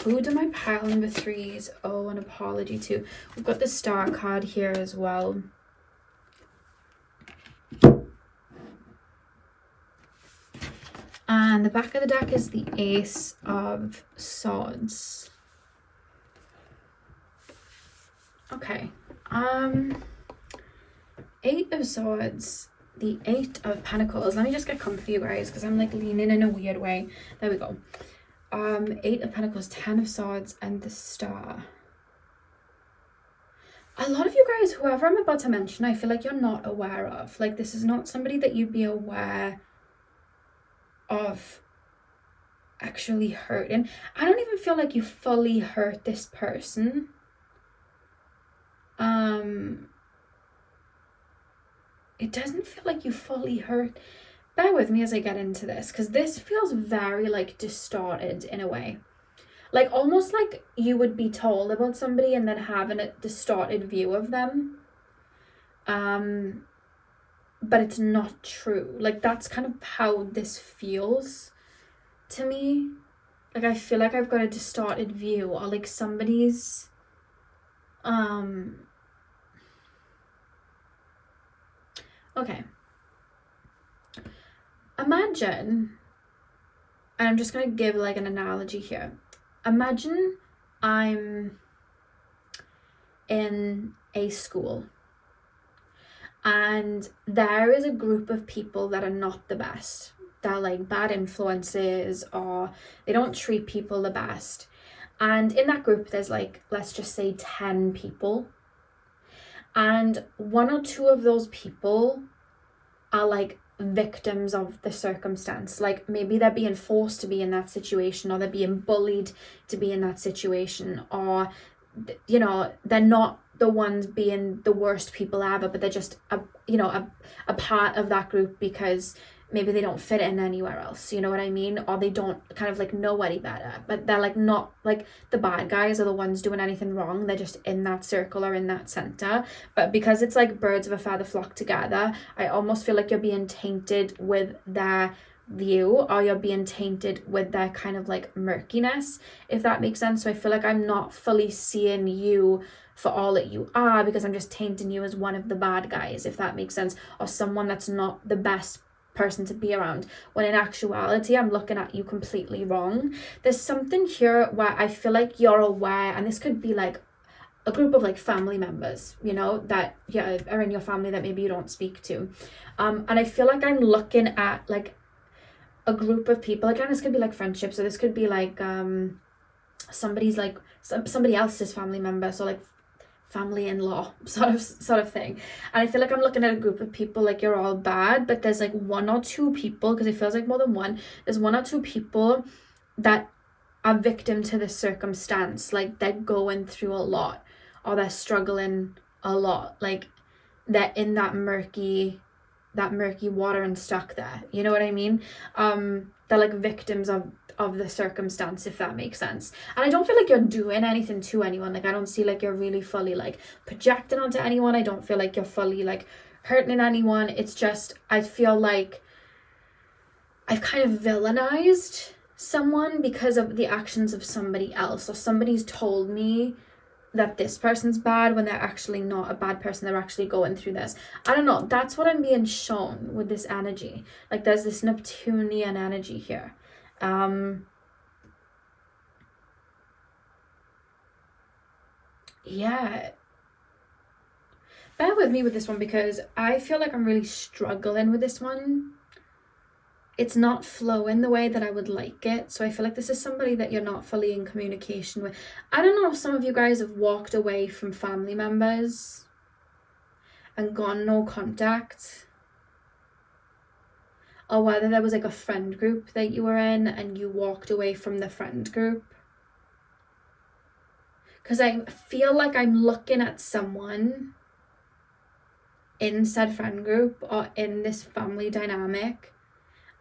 Who do my pile number 3s? Oh, an apology to. We've got the Star card here as well. And the back of the deck is the Ace of Swords. Okay. 8 of Swords, the 8 of Pentacles. Let me just get comfy, you guys, because I'm like leaning in a weird way. There we go. 8 of Pentacles, 10 of Swords, and the Star. A lot of you guys, whoever I'm about to mention, I feel like you're not aware of. Like, this is not somebody that you'd be aware of actually hurting. I don't even feel like you fully hurt this person. It doesn't feel like you fully hurt. Bear with me as I get into this, because this feels very like distorted in a way. Like almost like you would be told about somebody and then having a distorted view of them. But it's not true. Like that's kind of how this feels to me. Like I feel like I've got a distorted view, or like somebody's okay. Imagine, and I'm just going to give like an analogy here. Imagine I'm in a school and there is a group of people that are not the best. They're like bad influences, or they don't treat people the best. And in that group, there's like, let's just say 10 people. And 1 or 2 of those people are like victims of the circumstance. Like maybe they're being forced to be in that situation, or they're being bullied to be in that situation, or you know, they're not the ones being the worst people ever, but they're just a part of that group because maybe they don't fit in anywhere else, you know what I mean? Or they don't kind of like know any better, but they're like not like the bad guys are the ones doing anything wrong. They're just in that circle or in that center. But because it's like birds of a feather flock together, I almost feel like you're being tainted with their view, or you're being tainted with their kind of like murkiness, if that makes sense. So I feel like I'm not fully seeing you for all that you are, because I'm just tainting you as one of the bad guys, if that makes sense, or someone that's not the best person to be around, when in actuality I'm looking at you completely wrong. There's something here where I feel like you're aware, and this could be like a group of like family members, you know, that are in your family that maybe you don't speak to, and I feel like I'm looking at like a group of people. Again, this could be like friendships, so this could be like somebody's like somebody else's family member, so like family-in-law sort of thing. And I feel like I'm looking at a group of people like you're all bad, but there's like 1 or 2 people, because it feels like more than one, there's 1 or 2 people that are victim to this circumstance. Like they're going through a lot, or they're struggling a lot, like they're in that murky water and stuck there, you know what I mean? They're like victims of the circumstance, if that makes sense. And I don't feel like you're doing anything to anyone. Like I don't see like you're really fully like projecting onto anyone. I don't feel like you're fully like hurting anyone. It's just I feel like I've kind of villainized someone because of the actions of somebody else, or somebody's told me that this person's bad when they're actually not a bad person. They're actually going through this. I don't know. That's what I'm being shown with this energy. Like there's this Neptunian energy here. Yeah. Bear with me with this one, because I feel like I'm really struggling with this one. It's not flowing the way that I would like it. So I feel like this is somebody that you're not fully in communication with. I don't know if some of you guys have walked away from family members and gone no contact, or whether there was like a friend group that you were in and you walked away from the friend group. Because I feel like I'm looking at someone in said friend group or in this family dynamic,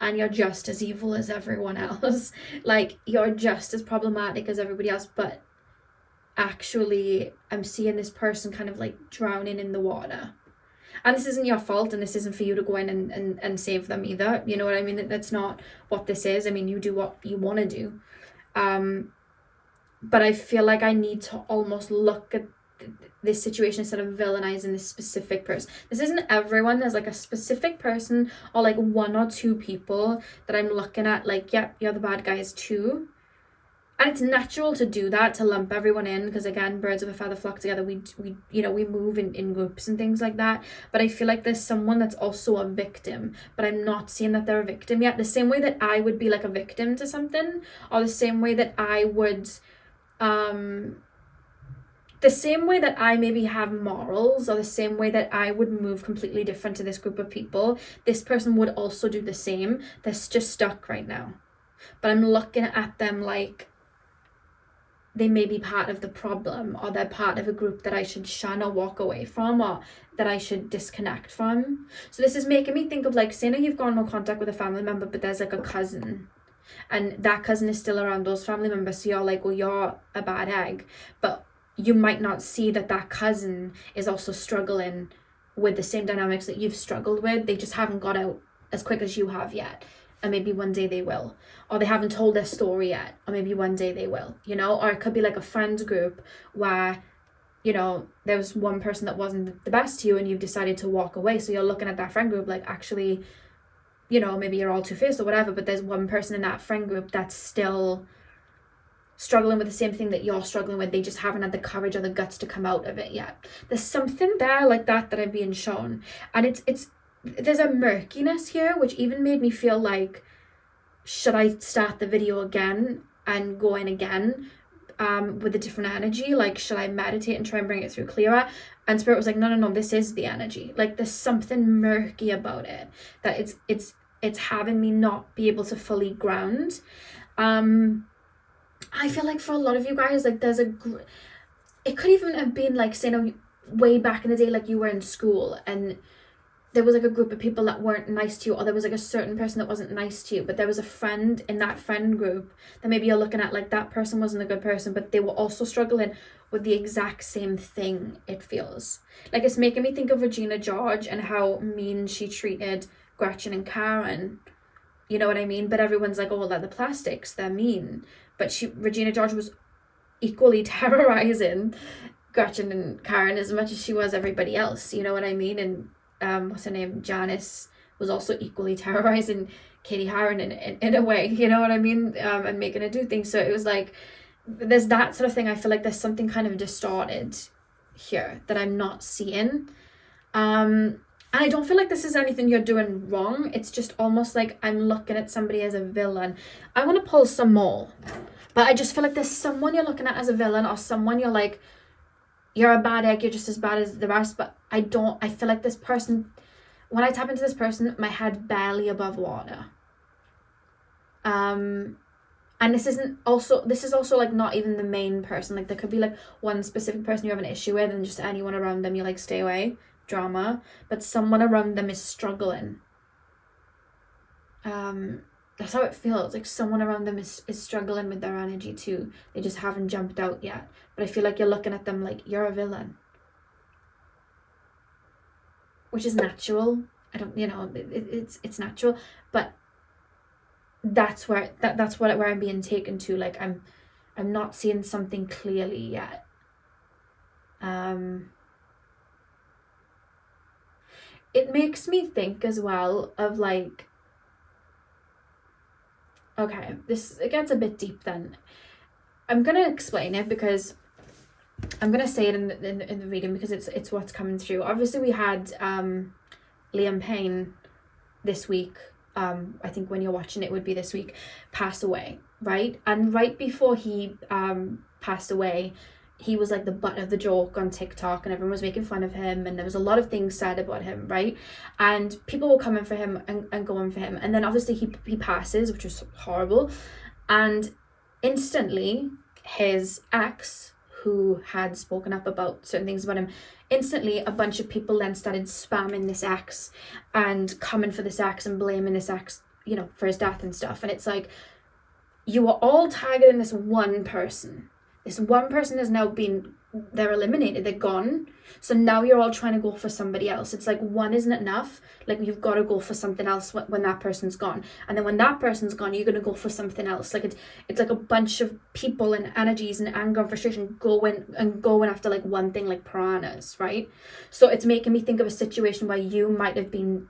and you're just as evil as everyone else. Like you're just as problematic as everybody else, but actually I'm seeing this person kind of like drowning in the water. And this isn't your fault, and this isn't for you to go in and save them either. You know what I mean? That's not what this is. I mean, you do what you want to do. But I feel like I need to almost look at this situation instead of villainizing this specific person. This isn't everyone. There's like a specific person or like one or two people that I'm looking at like, yep, you're the bad guys too. And it's natural to do that, to lump everyone in, because again, birds of a feather flock together. We move in groups and things like that. But I feel like there's someone that's also a victim, but I'm not seeing that they're a victim yet. The same way that I would be like a victim to something, or the same way that I would, the same way that I maybe have morals, or the same way that I would move completely different to this group of people, this person would also do the same. They're just stuck right now. But I'm looking at them like they may be part of the problem, or they're part of a group that I should shun or walk away from, or that I should disconnect from. So this is making me think of like, say now you've got no contact with a family member, but there's like a cousin, and that cousin is still around those family members. So you're like, well, you're a bad egg, but you might not see that that cousin is also struggling with the same dynamics that you've struggled with. They just haven't got out as quick as you have yet. And maybe one day they will, or they haven't told their story yet, or maybe one day they will, you know. Or it could be like a friend group where, you know, there was one person that wasn't the best to you and you've decided to walk away. So you're looking at that friend group like, actually, you know, maybe you're all two-faced or whatever, but there's one person in that friend group that's still struggling with the same thing that you're struggling with. They just haven't had the courage or the guts to come out of it yet. There's something there like that I'm being shown, and there's a murkiness here, which even made me feel like, should I start the video again and go in again with a different energy? Like, should I meditate and try and bring it through clearer? And Spirit was like, no, this is the energy. Like, there's something murky about it, that it's having me not be able to fully ground. I feel like for a lot of you guys, like, there's it could even have been like, say, no, way back in the day, like you were in school and there was like a group of people that weren't nice to you, or there was like a certain person that wasn't nice to you, but there was a friend in that friend group that maybe you're looking at like, that person wasn't a good person, but they were also struggling with the exact same thing. It feels like it's making me think of Regina George and how mean she treated Gretchen and Karen, you know what I mean? But everyone's like, oh, they're the plastics, they're mean. But Regina George was equally terrorizing Gretchen and Karen as much as she was everybody else, you know what I mean? And what's her name, Janice, was also equally terrorizing Katie Harron in a way, you know what I mean? And making her do things. So it was like, there's that sort of thing. I feel like there's something kind of distorted here that I'm not seeing. And I don't feel like this is anything you're doing wrong. It's just almost like I'm looking at somebody as a villain. I want to pull some more, but I just feel like there's someone you're looking at as a villain, or someone you're like, you're a bad egg, you're just as bad as the rest. But I feel like this person, when I tap into this person, my head barely above water. And this is also like not even the main person. Like there could be like one specific person you have an issue with, and just anyone around them you like, stay away, drama. But someone around them is struggling. That's how it feels. Like someone around them is struggling with their energy too. They just haven't jumped out yet. But I feel like you're looking at them like, you're a villain. Which is natural. I don't, it's natural. But that's where I'm being taken to. Like I'm not seeing something clearly yet. It makes me think as well of like, okay, it gets a bit deep then. I'm going to explain it because I'm going to say it in the reading because it's what's coming through. Obviously, we had Liam Payne this week. I think when you're watching it would be this week, pass away, right? And right before he passed away, he was like the butt of the joke on TikTok and everyone was making fun of him and there was a lot of things said about him, right? And people were coming for him and going for him. And then obviously he passes, which was horrible. And instantly his ex, who had spoken up about certain things about him, instantly a bunch of people then started spamming this ex and coming for this ex and blaming this ex, for his death and stuff. And it's like, you were all targeting this one person, this one person has now been, they're eliminated, they're gone. So now you're all trying to go for somebody else. It's like one isn't enough. Like you've got to go for something else when that person's gone. And then when that person's gone, you're going to go for something else. Like it's like a bunch of people and energies and anger and frustration going after like one thing, like piranhas, right? So it's making me think of a situation where you might have been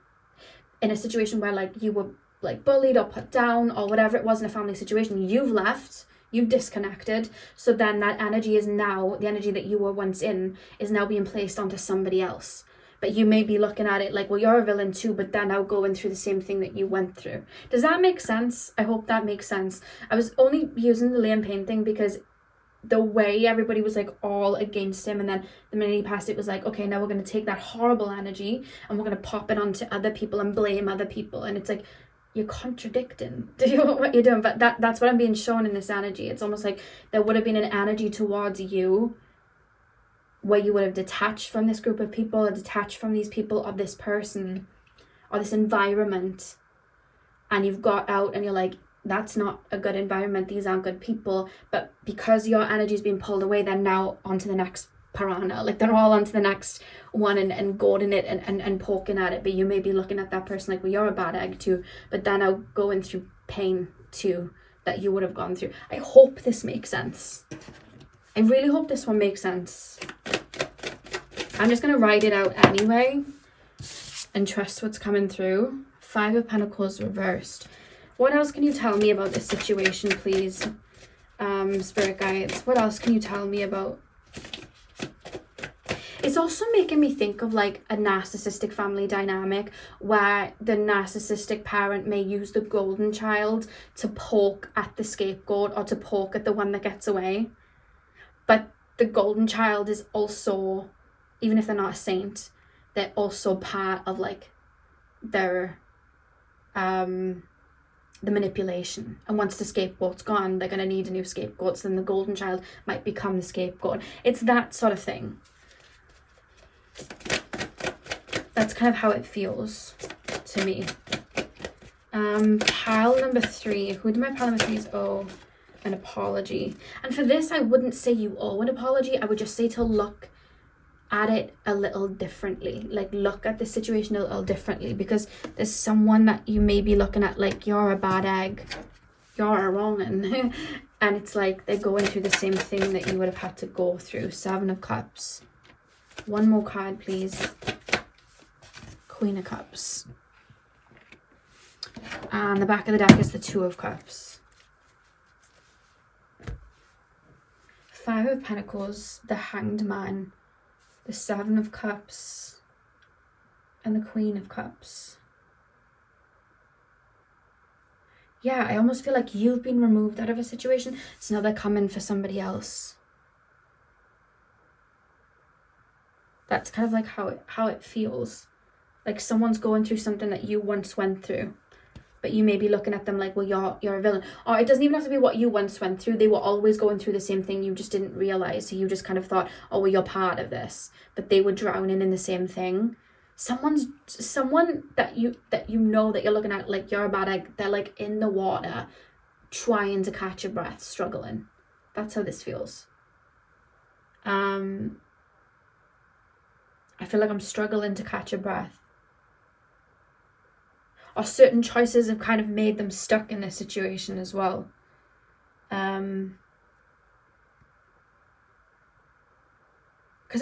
in a situation where like you were like bullied or put down or whatever it was in a family situation. You've left. You've disconnected, so then that energy is now, the energy that you were once in, is now being placed onto somebody else. But you may be looking at it like, well, you're a villain too, but they're now going through the same thing that you went through. Does that make sense? I hope that makes sense. I was only using the Liam Payne thing because the way everybody was like all against him, and then the minute he passed, it was like, okay, now we're going to take that horrible energy and we're going to pop it onto other people and blame other people. And it's like, you're contradicting what you're doing. But that's what I'm being shown in this energy. It's almost like there would have been an energy towards you where you would have detached from this group of people, or detached from these people, or this person, or this environment, and you've got out and you're like, that's not a good environment, these aren't good people. But because your energy is being pulled away, they're now onto the next piranha. Like they're all onto the next one and goading it and poking at it. But you may be looking at that person like, well, you're a bad egg too, but they're now going through pain too that you would have gone through. I hope this makes sense. I really hope this one makes sense. I'm just going to write it out anyway and trust what's coming through. 5 of Pentacles reversed. What else can you tell me about this situation, please? Spirit guides, what else can you tell me about? It's also making me think of like a narcissistic family dynamic where the narcissistic parent may use the golden child to poke at the scapegoat or to poke at the one that gets away. But the golden child is also, even if they're not a saint, they're also part of like their the manipulation. And once the scapegoat's gone, they're going to need a new scapegoat. So then the golden child might become the scapegoat. It's that sort of thing. That's kind of how it feels to me. Pile number 3. Who did my pile number 3 is owe an apology. And for this, I wouldn't say you owe an apology. I would just say to look at it a little differently. Like look at the situation a little differently, because there's someone that you may be looking at like, you're a bad egg, you're a wrong one. And it's like they're going through the same thing that you would have had to go through. 7 of Cups. One more card, please. Queen of Cups. And the back of the deck is the 2 of Cups. 5 of Pentacles, the Hanged Man, the 7 of Cups, and the Queen of Cups. Yeah, I almost feel like you've been removed out of a situation, so now they're coming for somebody else. That's kind of like how it feels. Like someone's going through something that you once went through, but you may be looking at them like, well, you're a villain. Or it doesn't even have to be what you once went through. They were always going through the same thing. You just didn't realize. So you just kind of thought, oh, well, you're part of this. But they were drowning in the same thing. Someone that you know that you're looking at like you're a bad egg. They're like in the water, trying to catch your breath, struggling. That's how this feels. I feel like I'm struggling to catch a breath. Or certain choices have kind of made them stuck in this situation as well. Because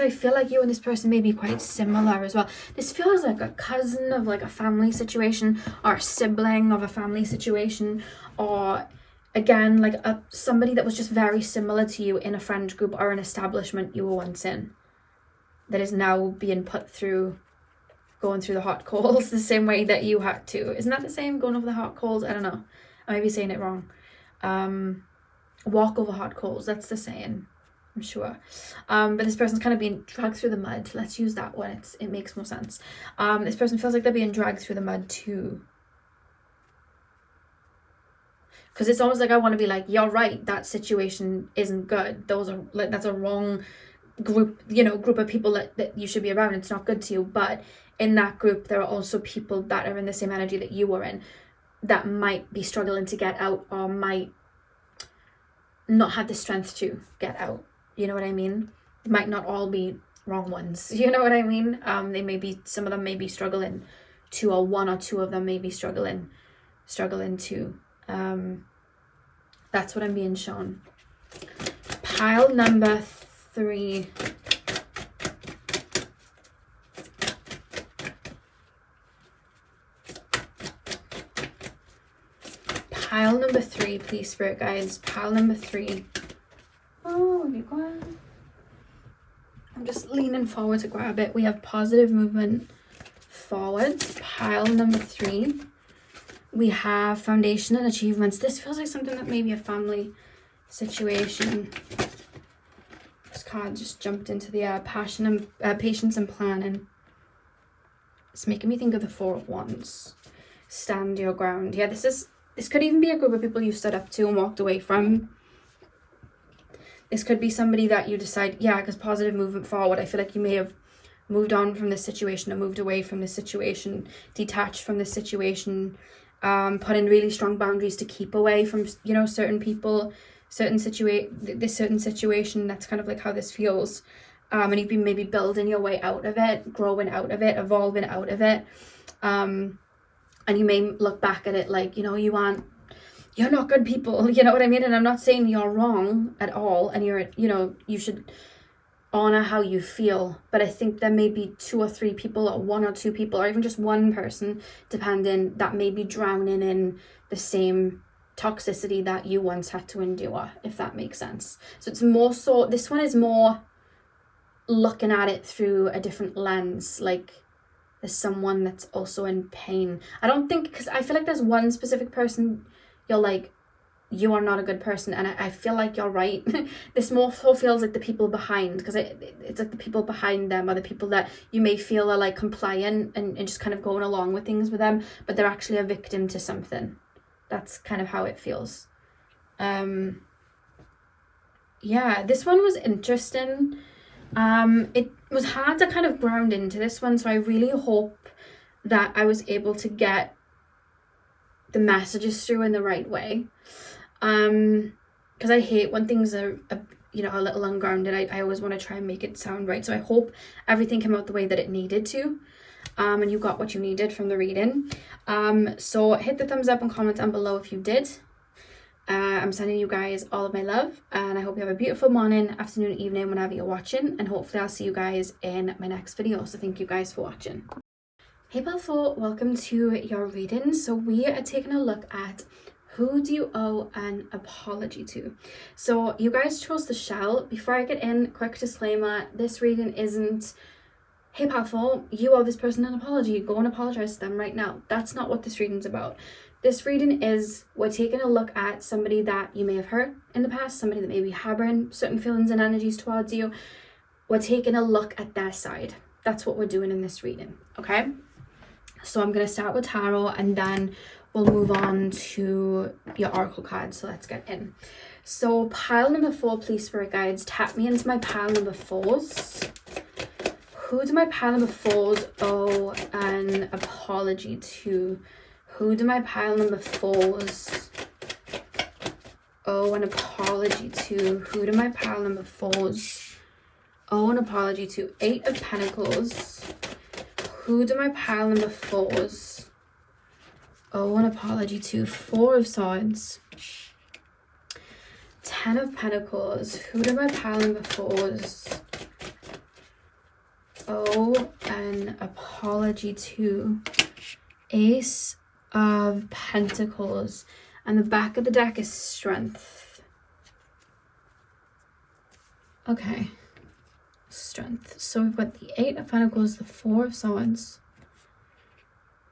I feel like you and this person may be quite similar as well. This feels like a cousin of like a family situation, or a sibling of a family situation, or again like somebody that was just very similar to you in a friend group or an establishment you were once in, that is now being put through, going through the hot coals the same way that you had to. Isn't that the same, going over the hot coals? I don't know. I may be saying it wrong. Walk over hot coals, that's the saying, I'm sure. But this person's kind of being dragged through the mud. Let's use that one. It makes more sense. This person feels like they're being dragged through the mud too. Because it's almost like I want to be like, you're right, that situation isn't good. Those are like, that's a wrong group of people that you should be around. It's not good to you. But in that group, there are also people that are in the same energy that you were in, that might be struggling to get out, or might not had the strength to get out. You know what I mean? It might not all be wrong ones. You know what I mean? They may be, some of them may be struggling to, or one or two of them may be struggling to. That's what I'm being shown. Pile number 3. Pile number 3, please, spirit guides. Pile number 3. Oh, where are you going? I'm just leaning forward to grab it. We have positive movement forwards. Pile number 3. We have foundation and achievements. This feels like something that may be a family situation. This card just jumped into the air. Passion and patience and planning. It's making me think of the 4 of Wands. Stand your ground. Yeah, this could even be a group of people you stood up to and walked away from. This could be somebody that you decide, yeah, because positive movement forward. I feel like you may have moved on from this situation or moved away from this situation, detached from this situation, put in really strong boundaries to keep away from, you know, certain people, this certain situation. That's kind of like how this feels. And you've been maybe building your way out of it, growing out of it, evolving out of it. And you may look back at it like, you know, you're not good people, you know what I mean? And I'm not saying you're wrong at all, and you should honor how you feel. But I think there may be 2 or 3 people, or 1 or 2 people, or even just one person, depending, that may be drowning in the same toxicity that you once had to endure, if that makes sense. So it's more so, this one is more looking at it through a different lens, like there's someone that's also in pain. I don't think, because I feel like there's one specific person you're like, you are not a good person, and I feel like you're right. This more so feels like the people behind, because it's like the people behind them are the people that you may feel are like compliant and just kind of going along with things with them, but they're actually a victim to something. That's kind of how it feels. Yeah, this one was interesting. It was hard to kind of ground into this one, so I really hope that I was able to get the messages through in the right way. Because I hate when things are a little ungrounded. I always want to try and make it sound right. So I hope everything came out the way that it needed to. And you got what you needed from the reading. So hit the thumbs up and comment down below if you did. I'm sending you guys all of my love, and I hope you have a beautiful morning, afternoon, evening, whenever you're watching, and hopefully I'll see you guys in my next video. So thank you guys for watching. Hey Belfort, welcome to your reading. So we are taking a look at who do you owe an apology to. So you guys chose the shell. Before I get in, quick disclaimer, this reading isn't, hey Belfort, you owe this person an apology, go and apologize to them right now. That's not what this reading's about. This reading is, we're taking a look at somebody that you may have hurt in the past, somebody that may be harboring certain feelings and energies towards you. We're taking a look at their side. That's what we're doing in this reading, okay? So I'm going to start with tarot, and then we'll move on to your oracle cards. So let's get in. So pile number 4, please, spirit guides. Tap me into my pile number 4s. Who do my pile number 4s owe an apology to? Who do my pile number 4s owe an apology to? Who do my pile number 4s owe an apology to? 8 of Pentacles. Who do my pile number 4s owe an apology to? 4 of Swords. 10 of Pentacles. Who do my pile number 4s owe an apology to? Ace of Pentacles. And the back of the deck is Strength. Okay. Strength. So we've got the 8 of Pentacles, the 4 of Swords,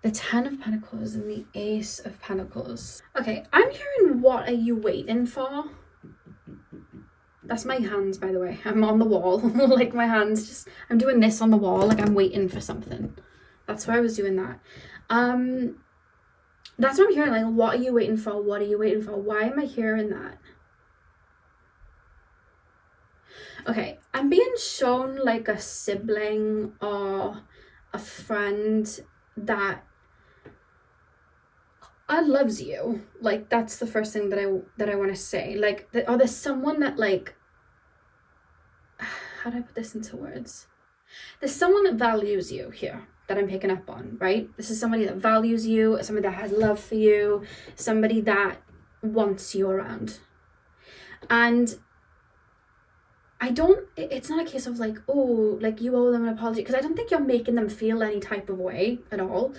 the 10 of Pentacles, and the Ace of Pentacles. Okay, I'm hearing, what are you waiting for? That's my hands, by the way. I'm on the wall. Like my hands just, I'm doing this on the wall, like I'm waiting for something. That's why I was doing that. That's what I'm hearing, like, what are you waiting for? What are you waiting for? Why am I hearing that? Okay, I'm being shown like a sibling or a friend that loves you. Like, that's the first thing that I want to say. Like, there's someone that, like, how do I put this into words? There's someone that values you here that I'm picking up on, right? This is somebody that values you, somebody that has love for you, somebody that wants you around. And it's not a case of like, oh, like you owe them an apology, because I don't think you're making them feel any type of way at all.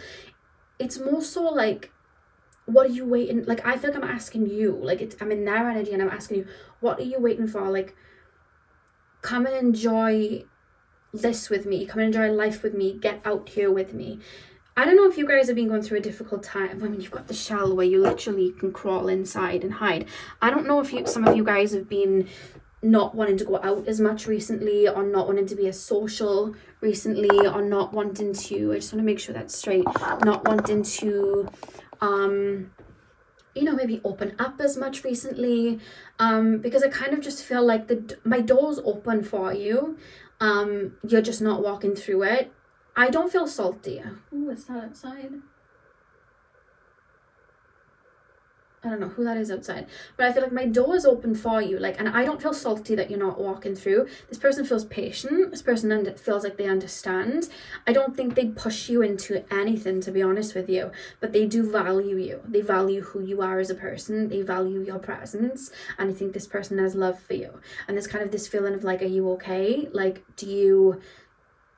It's more so like, what are you waiting? Like, I feel like I'm asking you, like, I'm in their energy and I'm asking you, what are you waiting for? Like, come and enjoy this with me, come and enjoy life with me, get out here with me. I don't know if you guys have been going through a difficult time. I mean, you've got the shell where you literally can crawl inside and hide. I don't know if some of you guys have been not wanting to go out as much recently, or not wanting to be as social recently, or not wanting to, I just want to make sure that's straight, not wanting to maybe open up as much recently, because I kind of just feel like my door's open for you. You're just not walking through it. I don't feel salty. Oh, is that outside? I don't know who that is outside, but I feel like my door is open for you, like, and I don't feel salty that you're not walking through. This person feels patient. This person feels like they understand. I don't think they push you into anything, to be honest with you, but they do value you. They value who you are as a person. They value your presence, and I think this person has love for you. And there's kind of this feeling of like, are you okay? Like, do you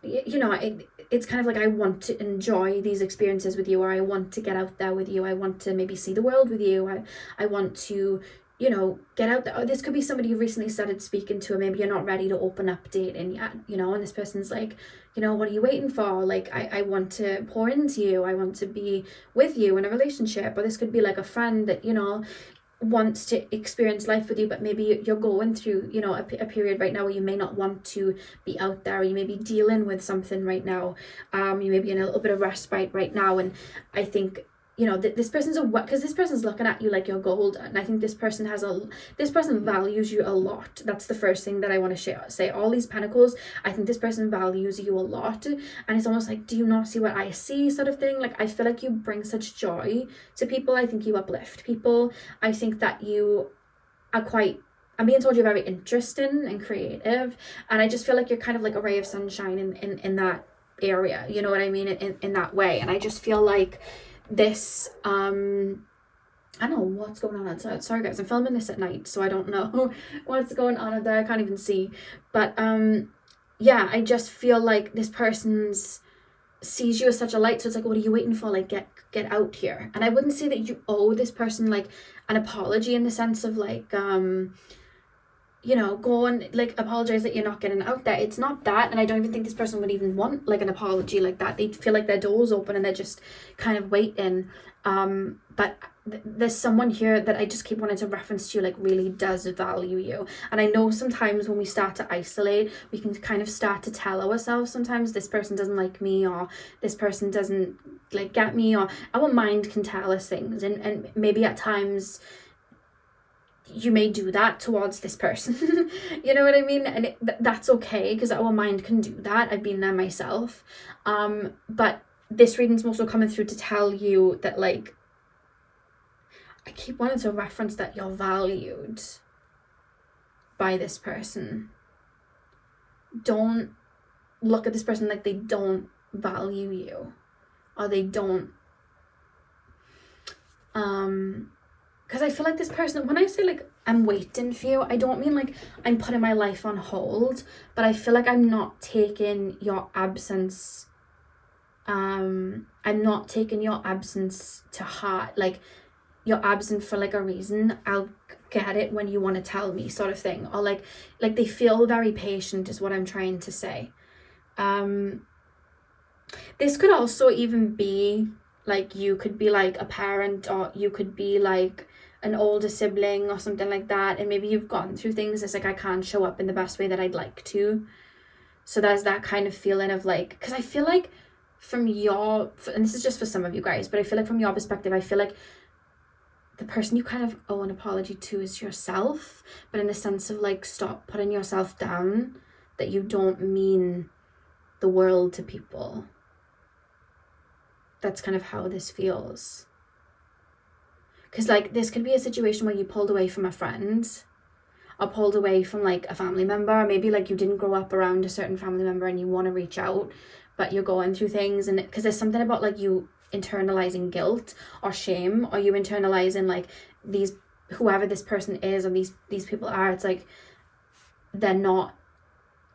it's kind of like, I want to enjoy these experiences with you, or I want to get out there with you, I want to maybe see the world with you, I want to get out there. Or this could be somebody you recently started speaking to, and maybe you're not ready to open up dating yet, and this person's like, what are you waiting for? Like, I want to pour into you, I want to be with you in a relationship. Or this could be like a friend that wants to experience life with you, but maybe you're going through a period right now where you may not want to be out there, or you may be dealing with something right now. You may be in a little bit of respite right now, and I think this person's because this person's looking at you like you're gold, and I think this person values you a lot. That's the first thing that I want to say. All these pentacles, I think this person values you a lot, and it's almost like, do you not see what I see, sort of thing. Like, I feel like you bring such joy to people. I think you uplift people. I think that you are I'm being told you're very interesting and creative, and I just feel like you're kind of like a ray of sunshine in that area, you know what I mean, in that way. And I just feel like this I don't know what's going on outside. Sorry guys, I'm filming this at night, so I don't know what's going on out there. I can't even see. But yeah, I just feel like this person sees you as such a light. So it's like, what are you waiting for? Like, get out here. And I wouldn't say that you owe this person like an apology, in the sense of like go and like apologize that you're not getting out there. It's not that, and I don't even think this person would even want like an apology like that. They feel like their door's open and they're just kind of waiting. But there's someone here that I just keep wanting to reference to, like, really does value you. And I know sometimes when we start to isolate, we can kind of start to tell ourselves sometimes, this person doesn't like me, or this person doesn't like get me, or our mind can tell us things, and maybe at times you may do that towards this person. You know what I mean? And that's okay, because our mind can do that. I've been there myself. But this reading's also coming through to tell you that, like, I keep wanting to reference that you're valued by this person. Don't look at this person like they don't value you, or they don't because I feel like this person, when I say like I'm waiting for you, I don't mean like I'm putting my life on hold, but I feel like I'm not taking your absence to heart. Like, you're absent for like a reason. I'll get it when you want to tell me, sort of thing. Or like they feel very patient is what I'm trying to say. This could also even be like, you could be like a parent, or you could be like an older sibling or something like that, and maybe you've gone through things. It's like, I can't show up in the best way that I'd like to. So there's that kind of feeling of like, because I feel like and this is just for some of you guys, but I feel like from your perspective, I feel like the person you kind of owe an apology to is yourself, but in the sense of like, stop putting yourself down, that you don't mean the world to people. That's kind of how this feels. Because like this could be a situation where you pulled away from a friend, or pulled away from like a family member, or maybe like you didn't grow up around a certain family member and you want to reach out, but you're going through things. And because there's something about like you internalizing guilt or shame, or you internalizing like these, whoever this person is or these people are, it's like they're not,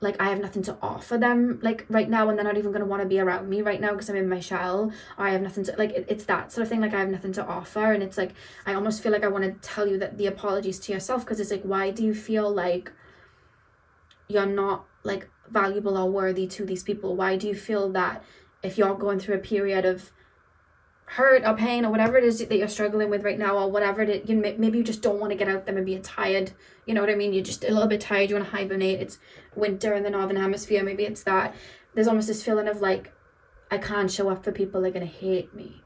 like I have nothing to offer them like right now, and they're not even going to want to be around me right now because I'm in my shell, or I have nothing to, like it's that sort of thing, like I have nothing to offer. And it's like I almost feel like I want to tell you that the apologies to yourself, because it's like, why do you feel like you're not like valuable or worthy to these people? Why do you feel that if you're going through a period of hurt or pain or whatever it is that you're struggling with right now, or whatever it is, maybe you just don't want to get out there, maybe you're tired, you know what I mean, you're just a little bit tired, you want to hibernate, it's winter in the northern hemisphere, maybe it's that there's almost this feeling of like, I can't show up for people, they're gonna hate me.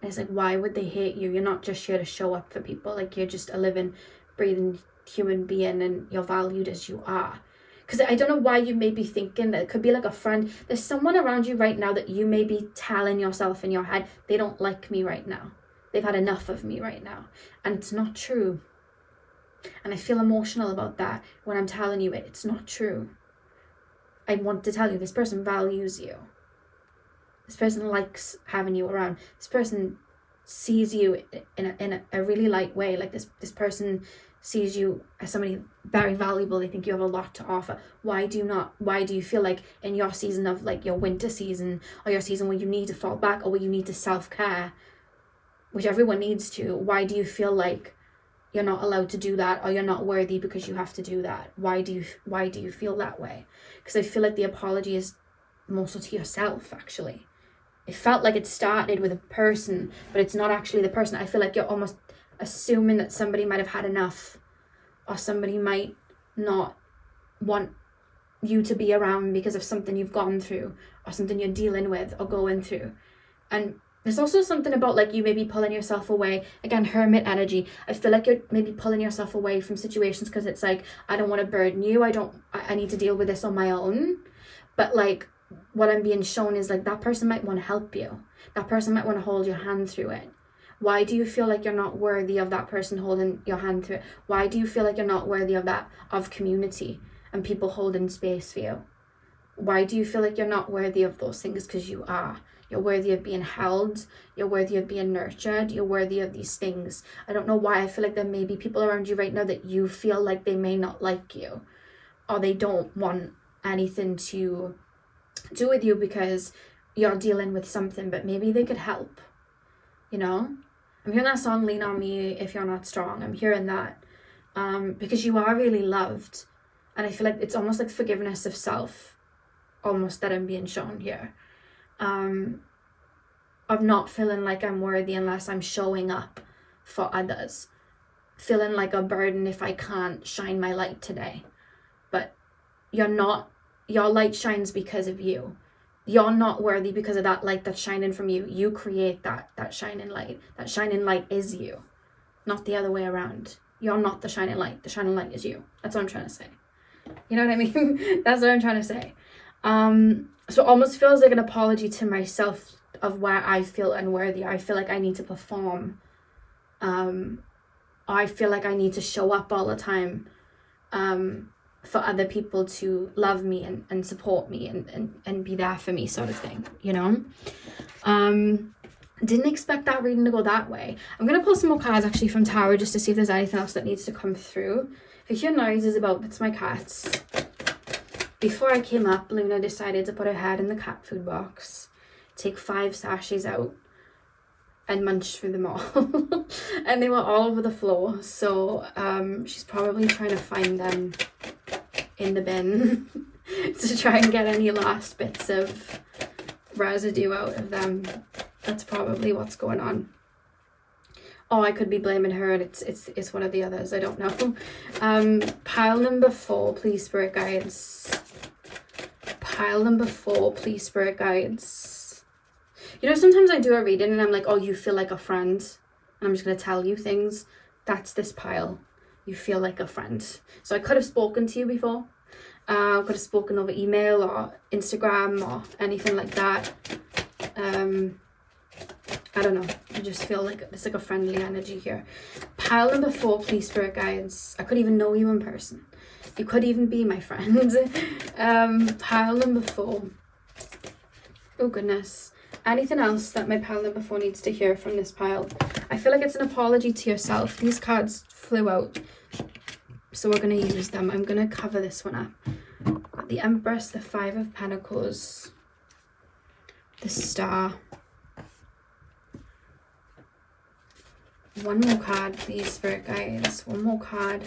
And it's like, why would they hate you? You're not just here to show up for people, like you're just a living, breathing human being, and you're valued as you are. Because I don't know why you may be thinking that it could be like a friend. There's someone around you right now that you may be telling yourself in your head, they don't like me right now. They've had enough of me right now. And it's not true. And I feel emotional about that when I'm telling you it. It's not true. I want to tell you, this person values you. This person likes having you around. This person sees you in a really light way. Like this person sees you as somebody very valuable. They think you have a lot to offer. Why do you feel like in your season of like your winter season, or your season where you need to fall back, or where you need to self-care, which everyone needs to, why do you feel like you're not allowed to do that, or you're not worthy because you have to do that? Why do you feel that way? Because I feel like the apology is more so to yourself, actually. It felt like it started with a person, but it's not actually the person. I feel like you're almost assuming that somebody might have had enough, or somebody might not want you to be around because of something you've gone through, or something you're dealing with or going through. And there's also something about like you maybe pulling yourself away. Again, hermit energy. I feel like you're maybe pulling yourself away from situations because it's like, I don't want to burden you. I need to deal with this on my own. But like what I'm being shown is like that person might want to help you. That person might want to hold your hand through it. Why do you feel like you're not worthy of that person holding your hand through it? Why do you feel like you're not worthy of that, of community and people holding space for you? Why do you feel like you're not worthy of those things? Because you are. You're worthy of being held. You're worthy of being nurtured. You're worthy of these things. I don't know why I feel like there may be people around you right now that you feel like they may not like you, or they don't want anything to do with you because you're dealing with something, but maybe they could help, you know? I'm hearing that song, Lean On Me If You're Not Strong. I'm hearing that because you are really loved. And I feel like it's almost like forgiveness of self, almost, that I'm being shown here. Of not feeling like I'm worthy unless I'm showing up for others. Feeling like a burden if I can't shine my light today. But you're not. Your light shines because of you. You're not worthy because of that light that's shining from you. You create that shining light. That shining light is you, not the other way around. You're not the shining light. The shining light is you. That's what I'm trying to say. You know what I mean? That's what I'm trying to say. So it almost feels like an apology to myself of where I feel unworthy. I feel like I need to perform. I feel like I need to show up all the time. For other people to love me and support me and be there for me, sort of thing, you know? Didn't expect that reading to go that way. I'm going to pull some more cards actually from Tower just to see if there's anything else that needs to come through. If you hear noises that's my cats. Before I came up, Luna decided to put her head in the cat food box, take 5 sachets out, and munch through them all. And they were all over the floor, so she's probably trying to find them in the bin to try and get any last bits of residue out of them. That's probably what's going on. Oh, I could be blaming her, and it's one of the others. I don't know. Pile number 4, please, spirit guides. Pile number 4, please, spirit guides. You know, sometimes I do a reading and I'm like, oh, you feel like a friend, and I'm just going to tell you things. That's this pile. You feel like a friend. So I could have spoken to you before. I could have spoken over email or Instagram or anything like that. I don't know. I just feel like it's like a friendly energy here. Pile number 4, please, spirit guides. I could even know you in person. You could even be my friend. Pile number 4. Oh, goodness. Anything else that my pile number 4 needs to hear from this pile? I feel like it's an apology to yourself. These cards flew out, so we're going to use them. I'm going to cover this one up. Got the Empress, the 5 of Pentacles, the Star. One more card, please, spirit guides. One more card.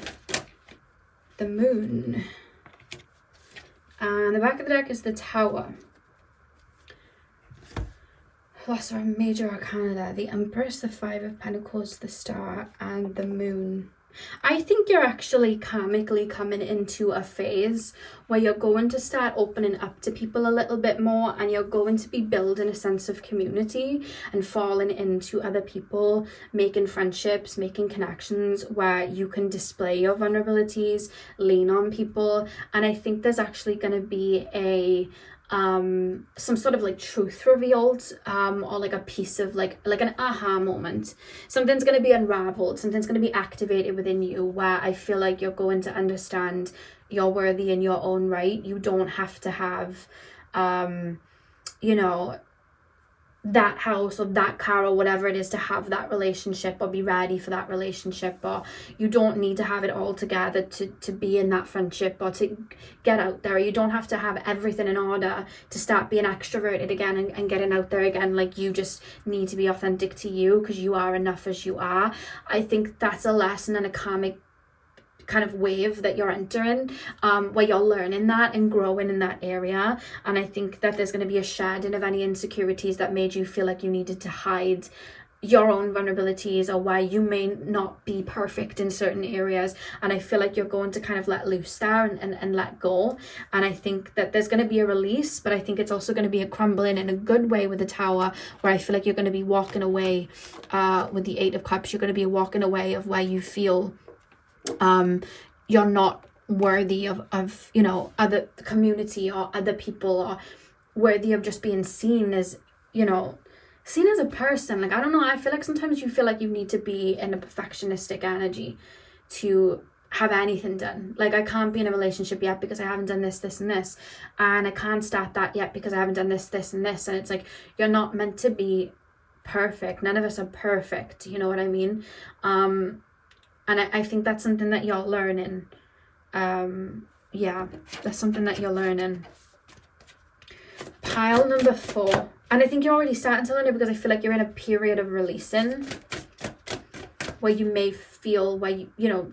The Moon. And the back of the deck is the Tower. Lost our major arcana there. The Empress, the 5 of Pentacles, the Star, and the Moon. I think you're actually karmically coming into a phase where you're going to start opening up to people a little bit more, and you're going to be building a sense of community and falling into other people, making friendships, making connections where you can display your vulnerabilities, lean on people. And I think there's actually going to be a some sort of like truth revealed, or like a piece of like an aha moment. Something's going to be unraveled, something's going to be activated within you where I feel like you're going to understand you're worthy in your own right. You don't have to have you know, that house or that car or whatever it is to have that relationship or be ready for that relationship, or you don't need to have it all together to be in that friendship or to get out there. You don't have to have everything in order to start being extroverted again and getting out there again. Like, you just need to be authentic to you because you are enough as you are. I think that's a lesson and a karmic kind of wave that you're entering, where you're learning that and growing in that area. And I think that there's going to be a shedding of any insecurities that made you feel like you needed to hide your own vulnerabilities, or why you may not be perfect in certain areas. And I feel like you're going to kind of let loose there and let go. And I think that there's going to be a release, but I think it's also going to be a crumbling in a good way with the Tower, where I feel like you're going to be walking away with the 8 of Cups. You're going to be walking away of where you feel you're not worthy of you know, other community or other people, or worthy of just being seen as, you know, seen as a person. Like, I don't know, I feel like sometimes you feel like you need to be in a perfectionistic energy to have anything done. Like, I can't be in a relationship yet because I haven't done this, this, and this, and I can't start that yet because I haven't done this, this, and this. And it's like, you're not meant to be perfect. None of us are perfect, you know what I mean? And I think that's something that you're learning. Yeah, that's something that you're learning. Pile number 4. And I think you're already starting to learn it, because I feel like you're in a period of releasing where you may feel, where you know,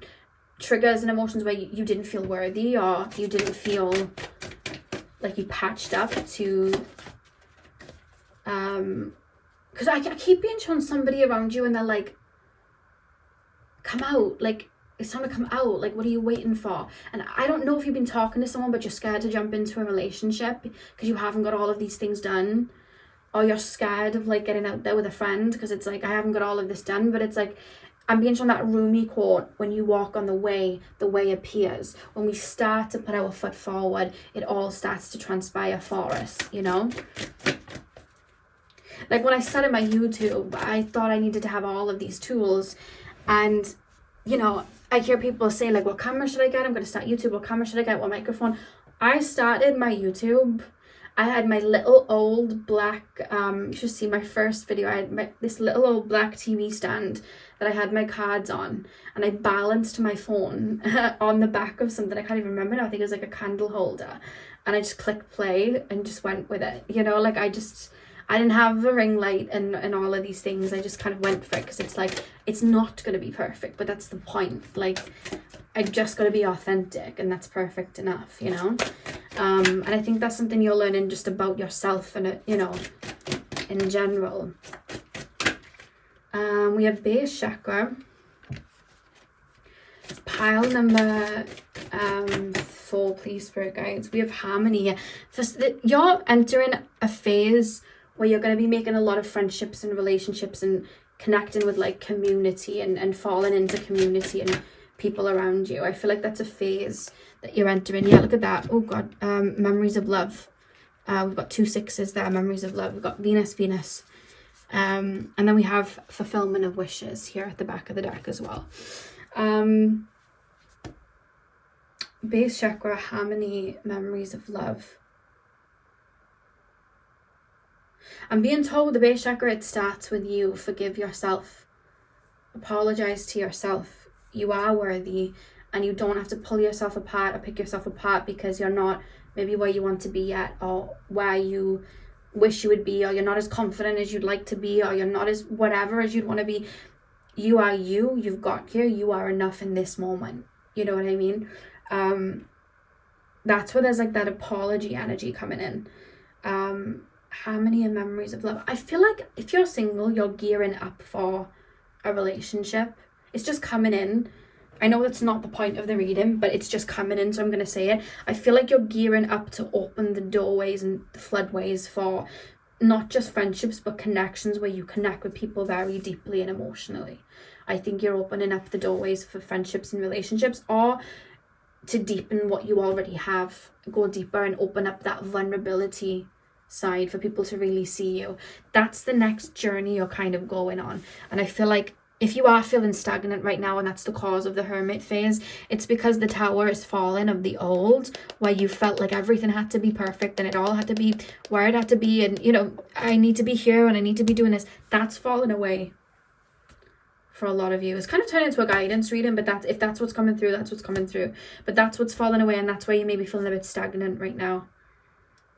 triggers and emotions where you didn't feel worthy, or you didn't feel like you patched up to, because I keep being shown somebody around you and they're like, come out, like, it's time to come out, like, what are you waiting for? And I don't know if you've been talking to someone but you're scared to jump into a relationship because you haven't got all of these things done, or you're scared of like getting out there with a friend because it's like, I haven't got all of this done. But it's like, I'm being shown that Rumi quote, when you walk on the way appears. When we start to put our foot forward, it all starts to transpire for us, you know? Like, when I started my YouTube, I thought I needed to have all of these tools. And, you know, I hear people say, like, what camera should I get? I'm going to start YouTube. What camera should I get? What microphone? I started my YouTube. I had my little old black, you should see my first video. I had this little old black TV stand that I had my cards on. And I balanced my phone on the back of something. I can't even remember now. I think it was like a candle holder. And I just clicked play and just went with it. You know, like, I didn't have a ring light and all of these things. I just kind of went for it because it's like, it's not going to be perfect, but that's the point. Like, I just got to be authentic, and that's perfect enough, you know? And I think that's something you're learning just about yourself and, you know, in general. We have base chakra. Pile number 4, please, spirit guides. We have harmony. You're entering a phase where you're going to be making a lot of friendships and relationships and connecting with like community and falling into community and people around you. I feel like that's a phase that you're entering. Yeah, look at that. Oh God, memories of love. We've got 2 6s there, memories of love. We've got Venus. And then we have fulfillment of wishes here at the back of the deck as well. Base chakra, how many memories of love? I'm being told the base chakra, it starts with you. Forgive yourself. Apologize to yourself. You are worthy, and you don't have to pull yourself apart or pick yourself apart because you're not maybe where you want to be yet, or where you wish you would be, or you're not as confident as you'd like to be, or you're not as whatever as you'd want to be. You are you. You've got here. You are enough in this moment. You know what I mean? That's where there's like that apology energy coming in. How many memories of love? I feel like if you're single, you're gearing up for a relationship. It's just coming in. I know that's not the point of the reading, but it's just coming in, so I'm going to say it. I feel like you're gearing up to open the doorways and the floodways for not just friendships, but connections where you connect with people very deeply and emotionally. I think you're opening up the doorways for friendships and relationships, or to deepen what you already have, go deeper and open up that vulnerability side for people to really see you. That's the next journey you're kind of going on. And I feel like if you are feeling stagnant right now, and that's the cause of the hermit phase, it's because the tower is falling of the old, where you felt like everything had to be perfect and it all had to be where it had to be, and you know, I need to be here and I need to be doing this. That's fallen away for a lot of you. It's kind of turned into a guidance reading, but that's, if that's what's coming through, that's what's coming through. But that's what's fallen away, and that's why you may be feeling a bit stagnant right now.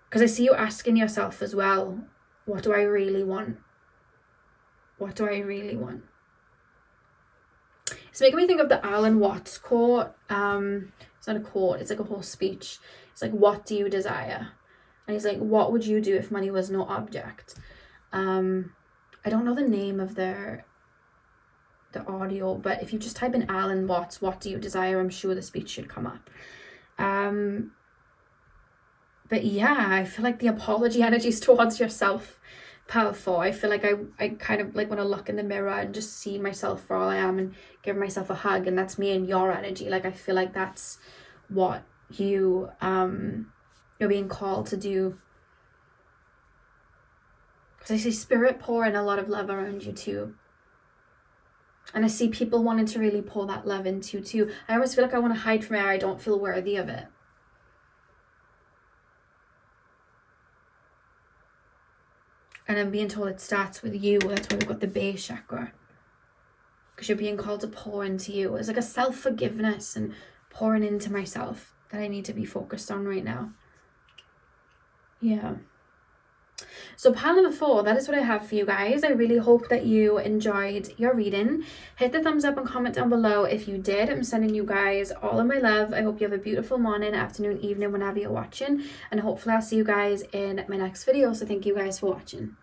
Because I see you asking yourself as well, what do I really want? What do I really want? It's making me think of the Alan Watts quote. It's not a quote, it's like a whole speech. It's like, what do you desire? And he's like, what would you do if money was no object? I don't know the name of the audio, but if you just type in Alan Watts, what do you desire, I'm sure the speech should come up. But yeah, I feel like the apology energies towards yourself, powerful. I feel like I kind of like want to look in the mirror and just see myself for all I am and give myself a hug, and that's me and your energy. Like, I feel like that's what you're being called to do. Because I see spirit pouring a lot of love around you too. And I see people wanting to really pour that love into you too. I always feel like I want to hide from it. I don't feel worthy of it. And I'm being told it starts with you. That's why we've got the base chakra. Because you're being called to pour into you. It's like a self-forgiveness and pouring into myself that I need to be focused on right now. Yeah. So pile number 4, that is what I have for you guys. I really hope that you enjoyed your reading. Hit the thumbs up and comment down below if you did. I'm sending you guys all of my love. I hope you have a beautiful morning, afternoon, evening, whenever you're watching. And hopefully I'll see you guys in my next video. So thank you guys for watching.